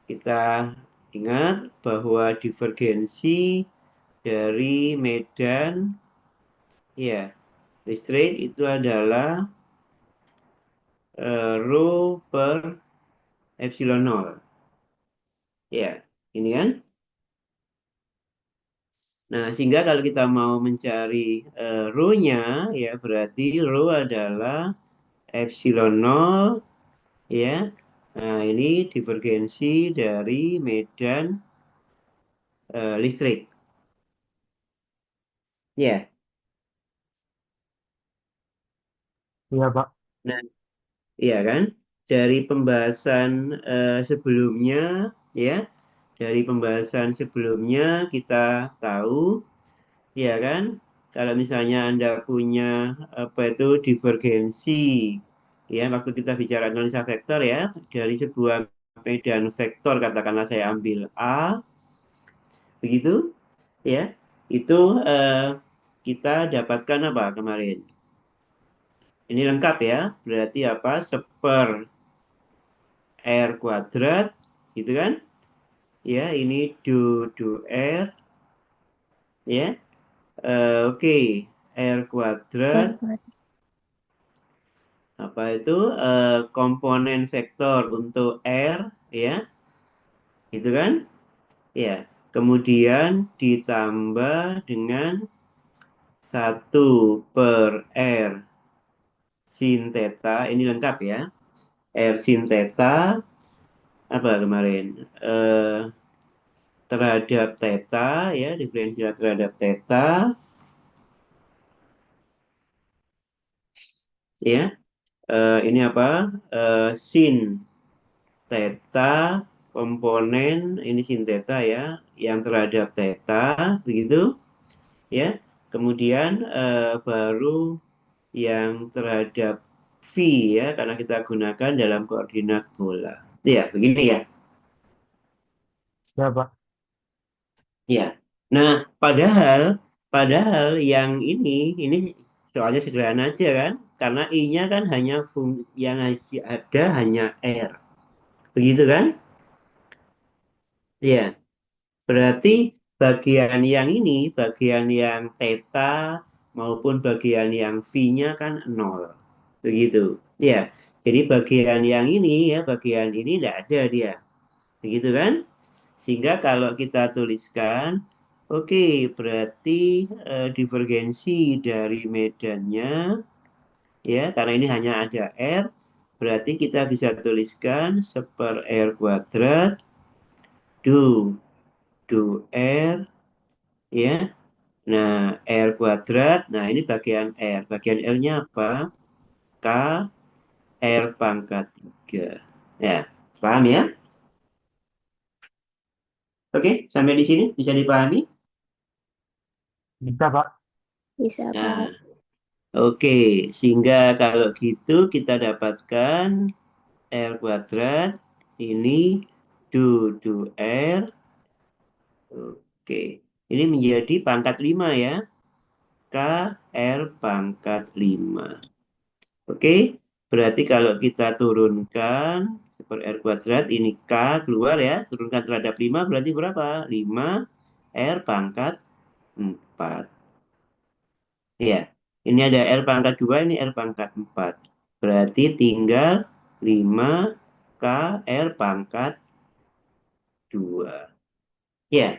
Kita ingat bahwa divergensi dari medan ya listrik itu adalah rho per epsilon nol. Ya, ini kan? Nah, sehingga kalau kita mau mencari rho-nya, ya berarti rho adalah epsilon nol, ya. Nah, ini divergensi dari medan listrik. Ya, Iya, Pak. nah, iya kan? Dari pembahasan sebelumnya, ya, dari pembahasan sebelumnya kita tahu, ya kan? Kalau misalnya Anda punya apa itu divergensi, ya, waktu kita bicara analisa vektor ya, dari sebuah medan vektor, katakanlah saya ambil A, begitu, ya, itu kita dapatkan apa kemarin? Ini lengkap ya, berarti apa? Seper R kuadrat, gitu kan? Ya, ini do R, ya. Oke, R kuadrat, apa itu komponen vektor untuk R, ya, gitu kan? Ya, kemudian ditambah dengan 1/R sin theta, ini lengkap ya. R sin theta apa kemarin? Terhadap theta ya, diferensial terhadap theta ya. Ini apa? Sin theta komponen ini sin theta ya, yang terhadap theta begitu ya. Kemudian baru yang terhadap V ya, karena kita gunakan dalam koordinat bola. Ya, begini ya. Ya, Pak. Ya. Nah, padahal padahal yang ini soalnya sederhana aja kan, karena I-nya kan hanya yang ada hanya R. Begitu kan? Ya. Berarti bagian yang ini, bagian yang theta maupun bagian yang V-nya kan nol. Begitu. Ya. Jadi bagian yang ini ya, bagian ini tidak ada dia. Begitu kan? Sehingga kalau kita tuliskan, oke, berarti divergensi dari medannya, ya, karena ini hanya ada R, Berarti kita bisa tuliskan 1/R², do R, ya. Nah, R². Nah, ini bagian R. Bagian R-nya apa? K R pangkat 3. Ya, paham ya? Oke, sampai di sini bisa dipahami? Bisa, Pak. Bisa, Nah, Pak. oke. Sehingga kalau gitu kita dapatkan R². Ini do R. Oke. Ini menjadi pangkat 5 ya. K R pangkat 5. Oke. Berarti kalau kita turunkan per R², ini K keluar ya. Turunkan terhadap 5 berarti berapa? 5 R pangkat 4. Ya. Ini ada R pangkat 2, ini R pangkat 4. Berarti tinggal 5 K R pangkat 2. Ya,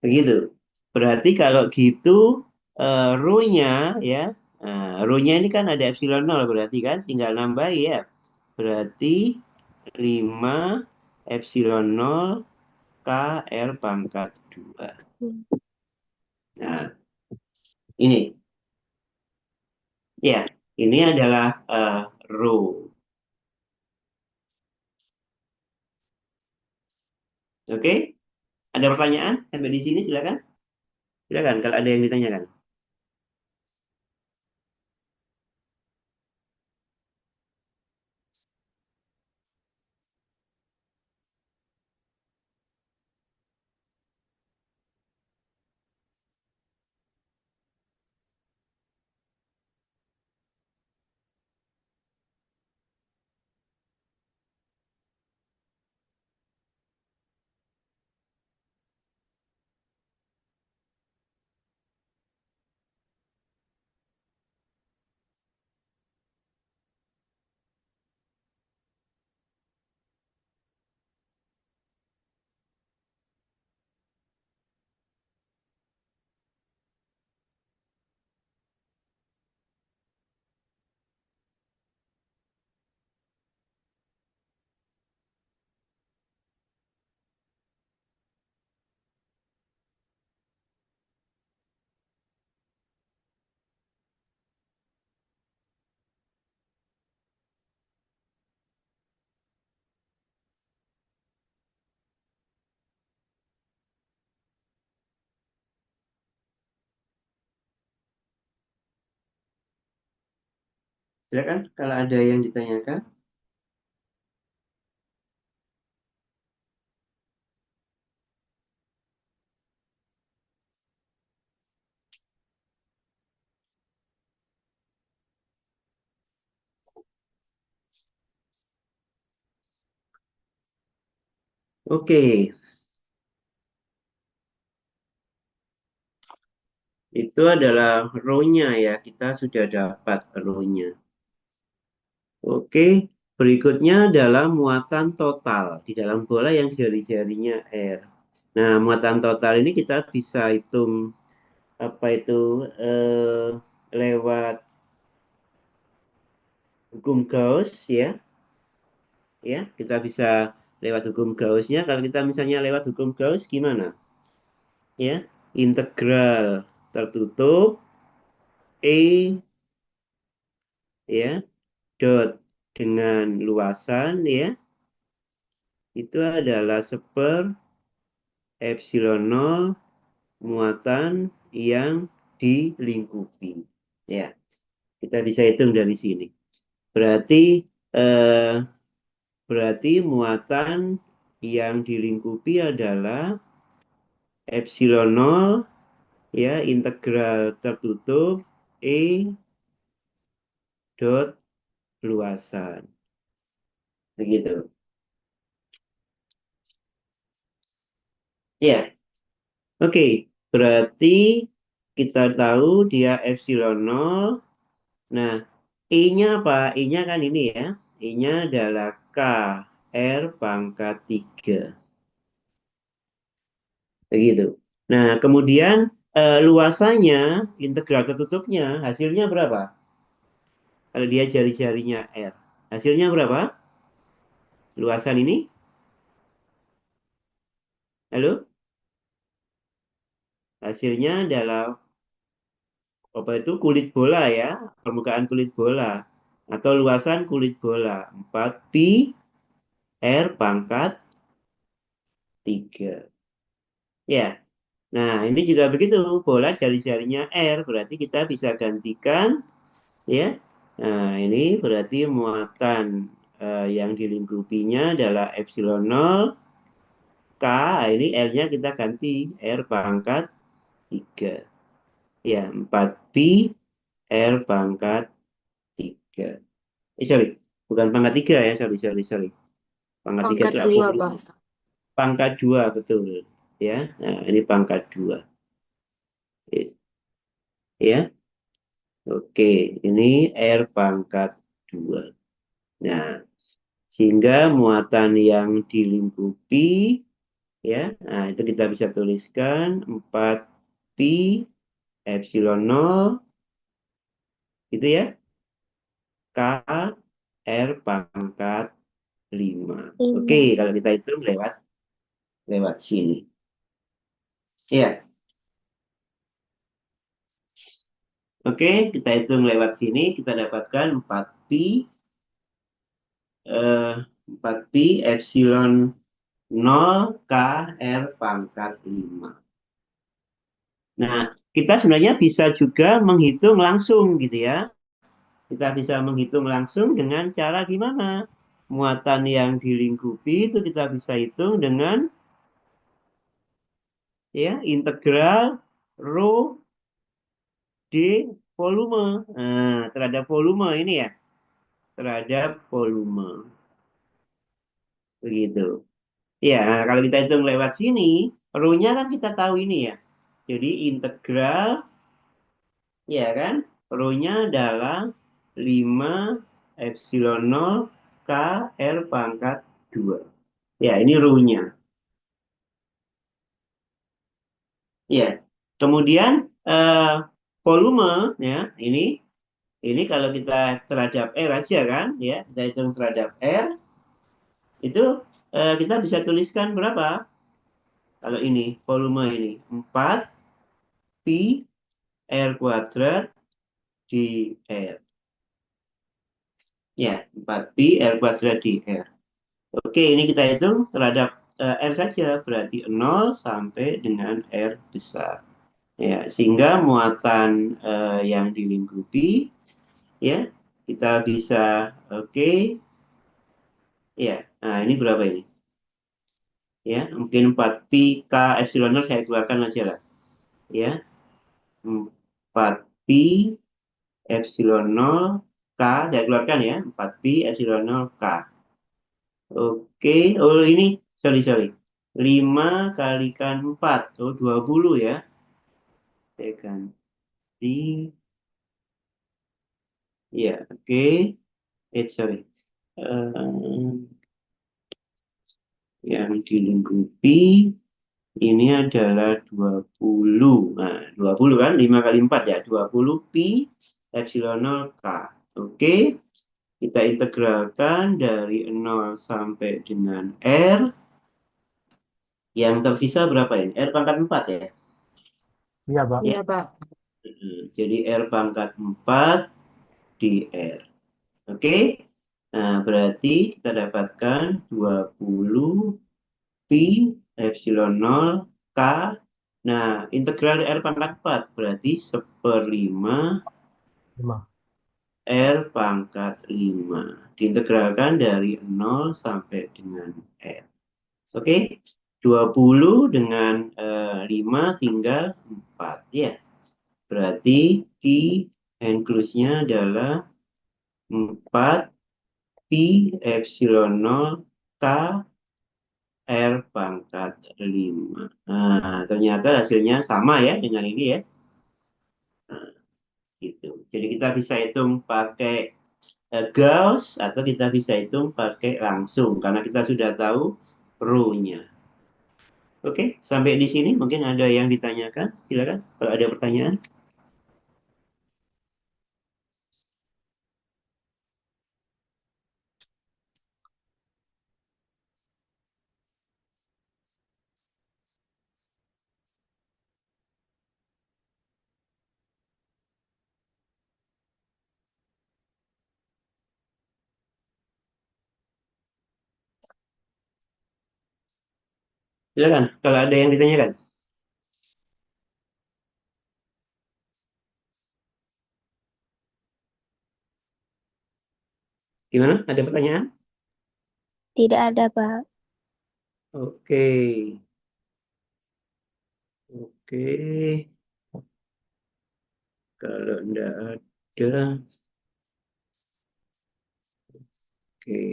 begitu. Berarti kalau gitu rho-nya ya, rho-nya ini kan ada epsilon 0 berarti kan tinggal nambah ya. Berarti 5 epsilon 0 K R pangkat 2. Nah, ini ya, ini adalah rho. Oke? Ada pertanyaan sampai di sini silakan. Silakan kalau ada yang ditanyakan. Silakan kalau ada yang ditanyakan. Oke, itu adalah rho-nya ya. Kita sudah dapat rho-nya. Oke, berikutnya adalah muatan total di dalam bola yang jari-jarinya R. Nah, muatan total ini kita bisa hitung apa itu lewat hukum Gauss ya. Ya, kita bisa lewat hukum Gauss-nya. Kalau kita misalnya lewat hukum Gauss gimana? Ya, integral tertutup E ya dot dengan luasan ya itu adalah epsilon 0 muatan yang dilingkupi. Ya, kita bisa hitung dari sini. Berarti eh, berarti muatan yang dilingkupi adalah epsilon 0 ya integral tertutup E dot luasan. Begitu. Ya, oke. Berarti kita tahu dia epsilon 0. Nah, I-nya apa? I-nya kan ini ya. I-nya adalah K R pangkat 3. Begitu. Nah, kemudian luasannya, integral tertutupnya, hasilnya berapa? Kalau dia jari-jarinya R. Hasilnya berapa? Luasan ini? Halo? Hasilnya adalah apa itu kulit bola ya, permukaan kulit bola atau luasan kulit bola 4 pi R pangkat 3. Ya. Nah, ini juga begitu. Bola jari-jarinya R berarti kita bisa gantikan ya. Nah, ini berarti muatan yang dilingkupinya adalah epsilon 0 K, ini R-nya kita ganti R pangkat 3. Ya, 4 pi R pangkat 3. Sorry, bukan pangkat 3 ya, sorry. Pangkat 3 Pangkat itu 2, volume. Pak. Pangkat 2, betul. Ya, nah, ini pangkat 2. Ya, oke. Ini R pangkat 2. Nah, sehingga muatan yang dilingkupi, ya, nah itu kita bisa tuliskan 4 pi epsilon 0, gitu ya, K R pangkat 5. Oke, Iya. kalau kita hitung lewat sini. Ya, oke, kita hitung lewat sini, kita dapatkan 4 pi 4 pi epsilon 0 K R pangkat 5. Nah, kita sebenarnya bisa juga menghitung langsung gitu ya. Kita bisa menghitung langsung dengan cara gimana? Muatan yang dilingkupi itu kita bisa hitung dengan ya integral rho d volume. Nah, terhadap volume ini ya, terhadap volume. Begitu. Ya, nah, kalau kita hitung lewat sini, rho-nya kan kita tahu ini ya. Jadi integral, ya kan, rho-nya adalah 5 epsilon 0 K R pangkat 2. Ya, ini rho-nya. Ya, kemudian volume, ya, ini kalau kita terhadap R aja kan, ya, kita hitung terhadap R, itu kita bisa tuliskan berapa? Kalau ini, volume ini, 4 pi R kuadrat di R. Ya, 4 pi R kuadrat di R. Oke, ini kita hitung terhadap R saja, berarti 0 sampai dengan R besar. Ya, sehingga muatan yang dilingkupi, ya, kita bisa, oke, ya, nah ini berapa ini? Ya, mungkin 4 pi K epsilon 0 saya keluarkan aja lah. Ya, 4 pi epsilon 0 K, saya keluarkan ya, 4 pi epsilon 0 K. Oke, oh ini, sorry. 5 kalikan 4, oh 20 ya. Saya ganti, ya, oke. Sorry. Yang dilingkupi ini adalah 20. Nah, 20 kan, 5 kali 4 ya, 20 pi epsilon 0 K. Oke, kita integralkan dari 0 sampai dengan R. Yang tersisa berapa ini? R pangkat 4 ya? Iya, Pak. Iya, Pak. Jadi R pangkat 4 di R. Oke, nah berarti kita dapatkan 20 pi epsilon 0 K. Nah, integral R pangkat 4 berarti 1/5 5. R pangkat 5. Diintegralkan dari 0 sampai dengan R. Oke, 20 dengan 5 tinggal 4. Ya, berarti Q enclosed-nya adalah 4 pi epsilon 0 K R pangkat 5. Nah, ternyata hasilnya sama ya dengan ini ya. Nah, gitu. Jadi kita bisa hitung pakai Gauss atau kita bisa hitung pakai langsung karena kita sudah tahu rho-nya. Oke, sampai di sini mungkin ada yang ditanyakan. Silakan kalau ada pertanyaan. Silakan, kalau ada yang ditanyakan. Gimana? Ada pertanyaan? Tidak ada, Pak. Oke. Oke. Kalau enggak ada, oke.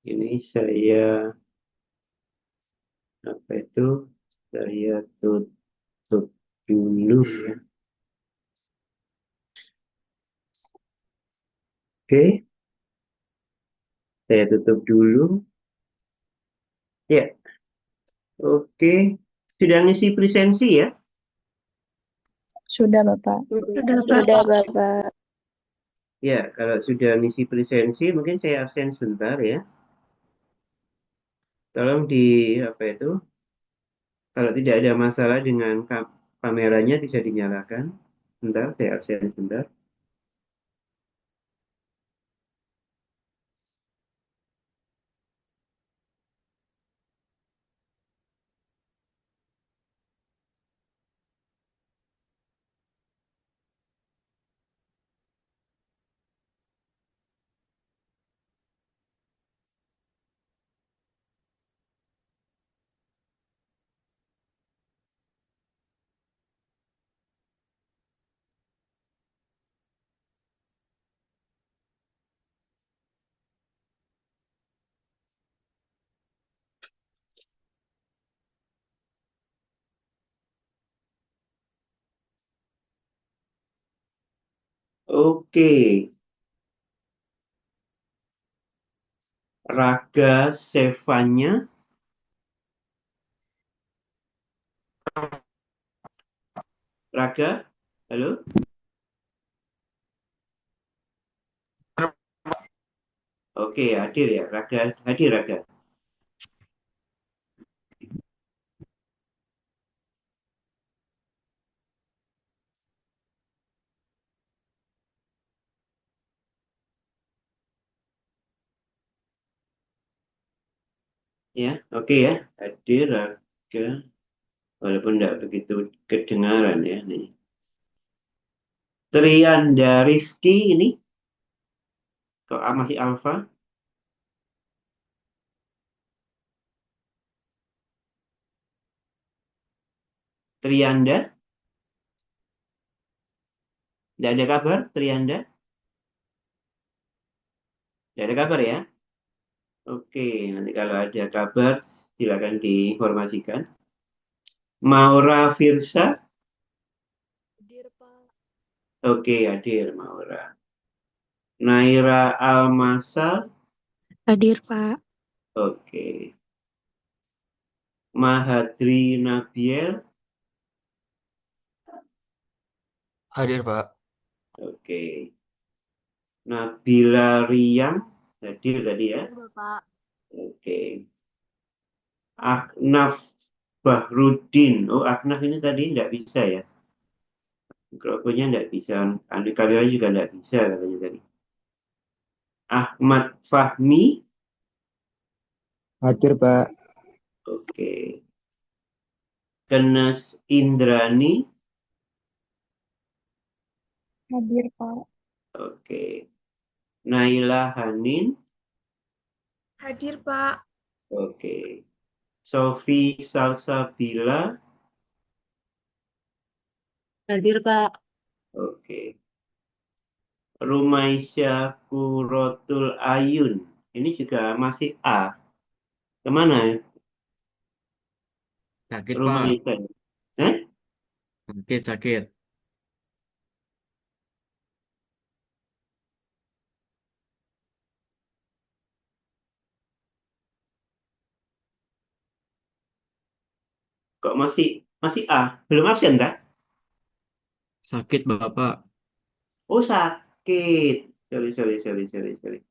Ini saya apa itu? Saya tutup dulu ya. Oke, saya tutup dulu. Ya, oke. Sudah ngisi presensi ya? Sudah, Bapak. Sudah, Pak. Sudah, Bapak. Ya, kalau sudah ngisi presensi, mungkin saya absen sebentar ya. Tolong di apa itu? Kalau tidak ada masalah dengan kameranya bisa dinyalakan. Sebentar, saya absen sebentar. Oke, Raga Sevanya. Raga, halo? Oke, hadir ya, Raga, hadir Raga. Ya, oke ya, hadir Raga. Walaupun tidak begitu kedengaran ya nih. Trianda Rizky ini, kok masih Alfa? Trianda, tidak ada kabar Trianda? Tidak ada kabar ya? Oke, nanti kalau ada kabar silakan diinformasikan. Maura Firsa, Hadir, Pak. oke hadir Maura. Naira Almasal, Hadir, Pak. oke. Mahadri Nabiel, Hadir, Pak. oke. Nabila Riyang, hadir tadi ya, Hadir, Bapak. oke. Ahnaf Bahrudin, oh Ahnaf ini tadi tidak bisa ya. Mikrofonnya tidak bisa, Andi kamera juga tidak bisa katanya tadi. Ahmad Fahmi, Hadir, Pak. oke. Kenes Indrani, Hadir, Pak. oke. Naila Hanin, Hadir, Pak. oke. Sofi Salsabila, Hadir, Pak. oke. Rumaisya Kurotul Ayun, ini juga masih A. Kemana ya? Sakit, Pak. Rumaisya? Eh? Sakit. Kok masih A? Belum absen tak? Sakit, Bapak. Oh sakit. Sorry.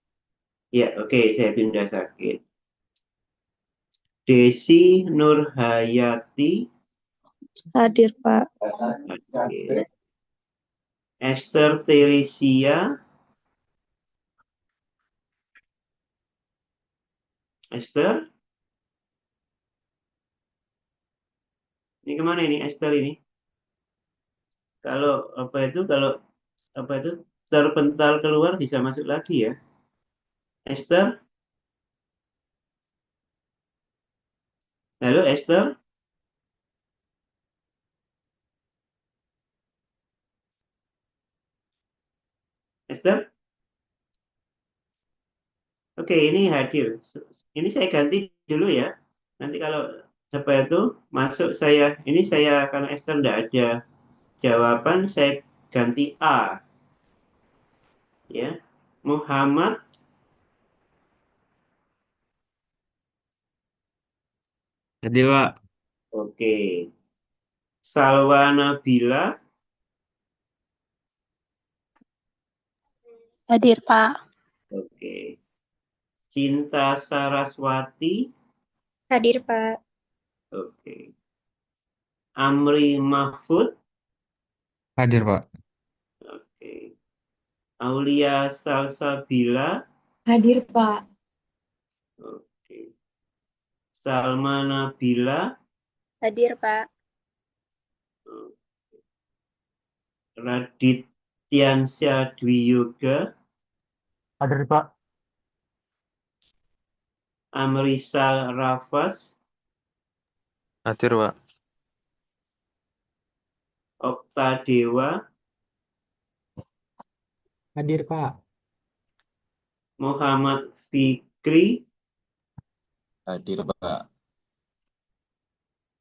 Ya, oke, saya pindah sakit. Desi Nurhayati, Hadir, Pak. oke. Esther Teresia, Esther, ini kemana ini Esther ini? Kalau apa itu terpental keluar bisa masuk lagi ya. Esther, halo Esther, Esther. Oke, ini hadir. Ini saya ganti dulu ya. Nanti kalau apa itu masuk saya karena Esther tidak ada jawaban, saya ganti A ya. Muhammad, Hadir, Pak. oke. Salwa Nabila, Hadir, Pak. oke. Cinta Saraswati, Hadir, Pak. oke. Amri Mahfud, Hadir, Pak. oke. Aulia Salsabila, Hadir, Pak. oke. Salma Nabila, Hadir, Pak. Radityansyah Dwi Yoga, Hadir, Pak. Amrisa Rafas, Hadir, Pak. Okta Dewa, Hadir, Pak. Muhammad Fikri, Hadir, Pak.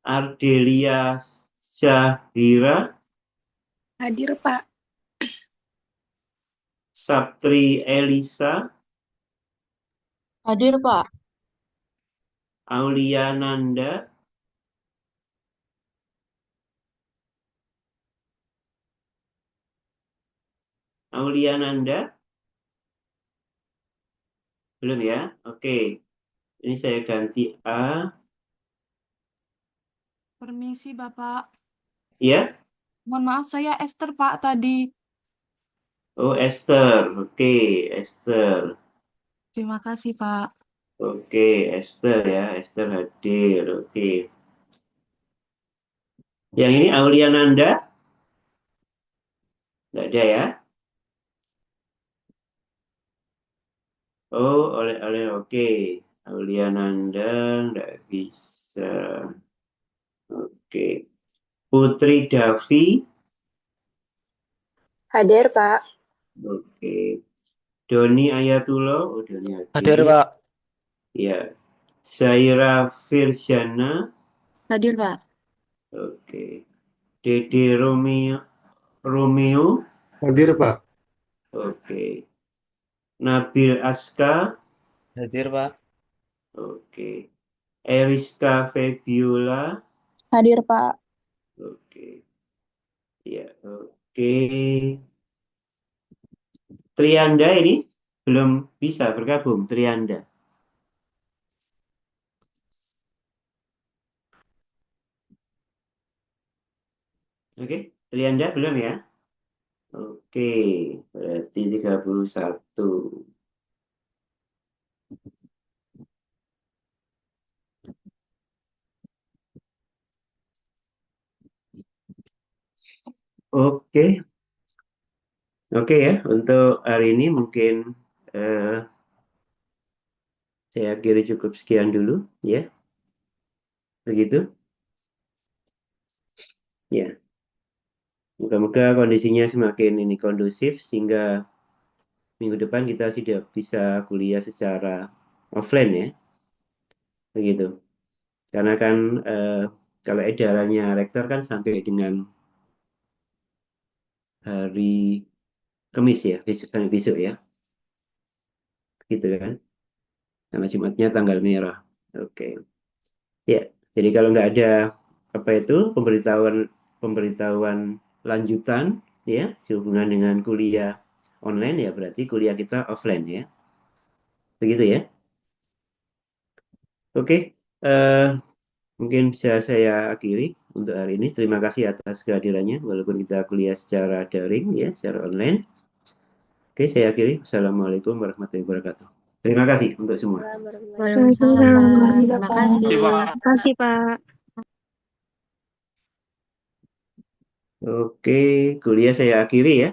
Ardelia Syahira, Hadir, Pak. Saptri Elisa, Hadir, Pak. Aulia Nanda, Aulia Nanda, belum ya? Oke, ini saya ganti A, Permisi, Bapak. ya. Mohon maaf, saya Esther, Pak, tadi. Oh, Esther, oke, Esther, Terima kasih, Pak. oke, Esther ya, Esther hadir, oke. Yang ini Aulia Nanda, nggak ada ya? Oh, oleh oke. Aulia Nanda nggak bisa. Oke. Putri Davi, Hadir, Pak. oke. Doni Ayatullah, oh Doni Hadir, hadir. Pak. Ya. Zaira Firjana, Hadir, Pak. oke. Dede Romeo, Hadir, Pak. oke. Nabil Aska, Hadir, Pak. oke. Eriska Febiola, Hadir, Pak. oke. Ya, oke. Trianda ini belum bisa bergabung, Trianda. Oke, Trianda belum ya? Oke, berarti 31. Oke, oke ya. Untuk hari ini mungkin eh, saya kira cukup sekian dulu ya. Begitu. Ya, moga-moga kondisinya semakin ini kondusif sehingga minggu depan kita sudah bisa kuliah secara offline ya. Begitu. Karena kan kalau edarannya rektor kan sampai dengan hari Kamis ya, sampai besok ya, gitu kan? Karena Jumatnya tanggal merah. Oke, ya. Jadi kalau nggak ada apa itu pemberitahuan pemberitahuan lanjutan ya sehubungan dengan kuliah online ya berarti kuliah kita offline ya, begitu ya. Oke, eh, mungkin bisa saya akhiri untuk hari ini. Terima kasih atas kehadirannya walaupun kita kuliah secara daring ya, secara online. Oke, saya akhiri. Assalamualaikum warahmatullahi wabarakatuh. Terima kasih untuk semua. Waalaikumsalam, Pak. Makasih, Terima Bapak. kasih. Pak. Makasih, Pak. Oke, kuliah saya akhiri ya.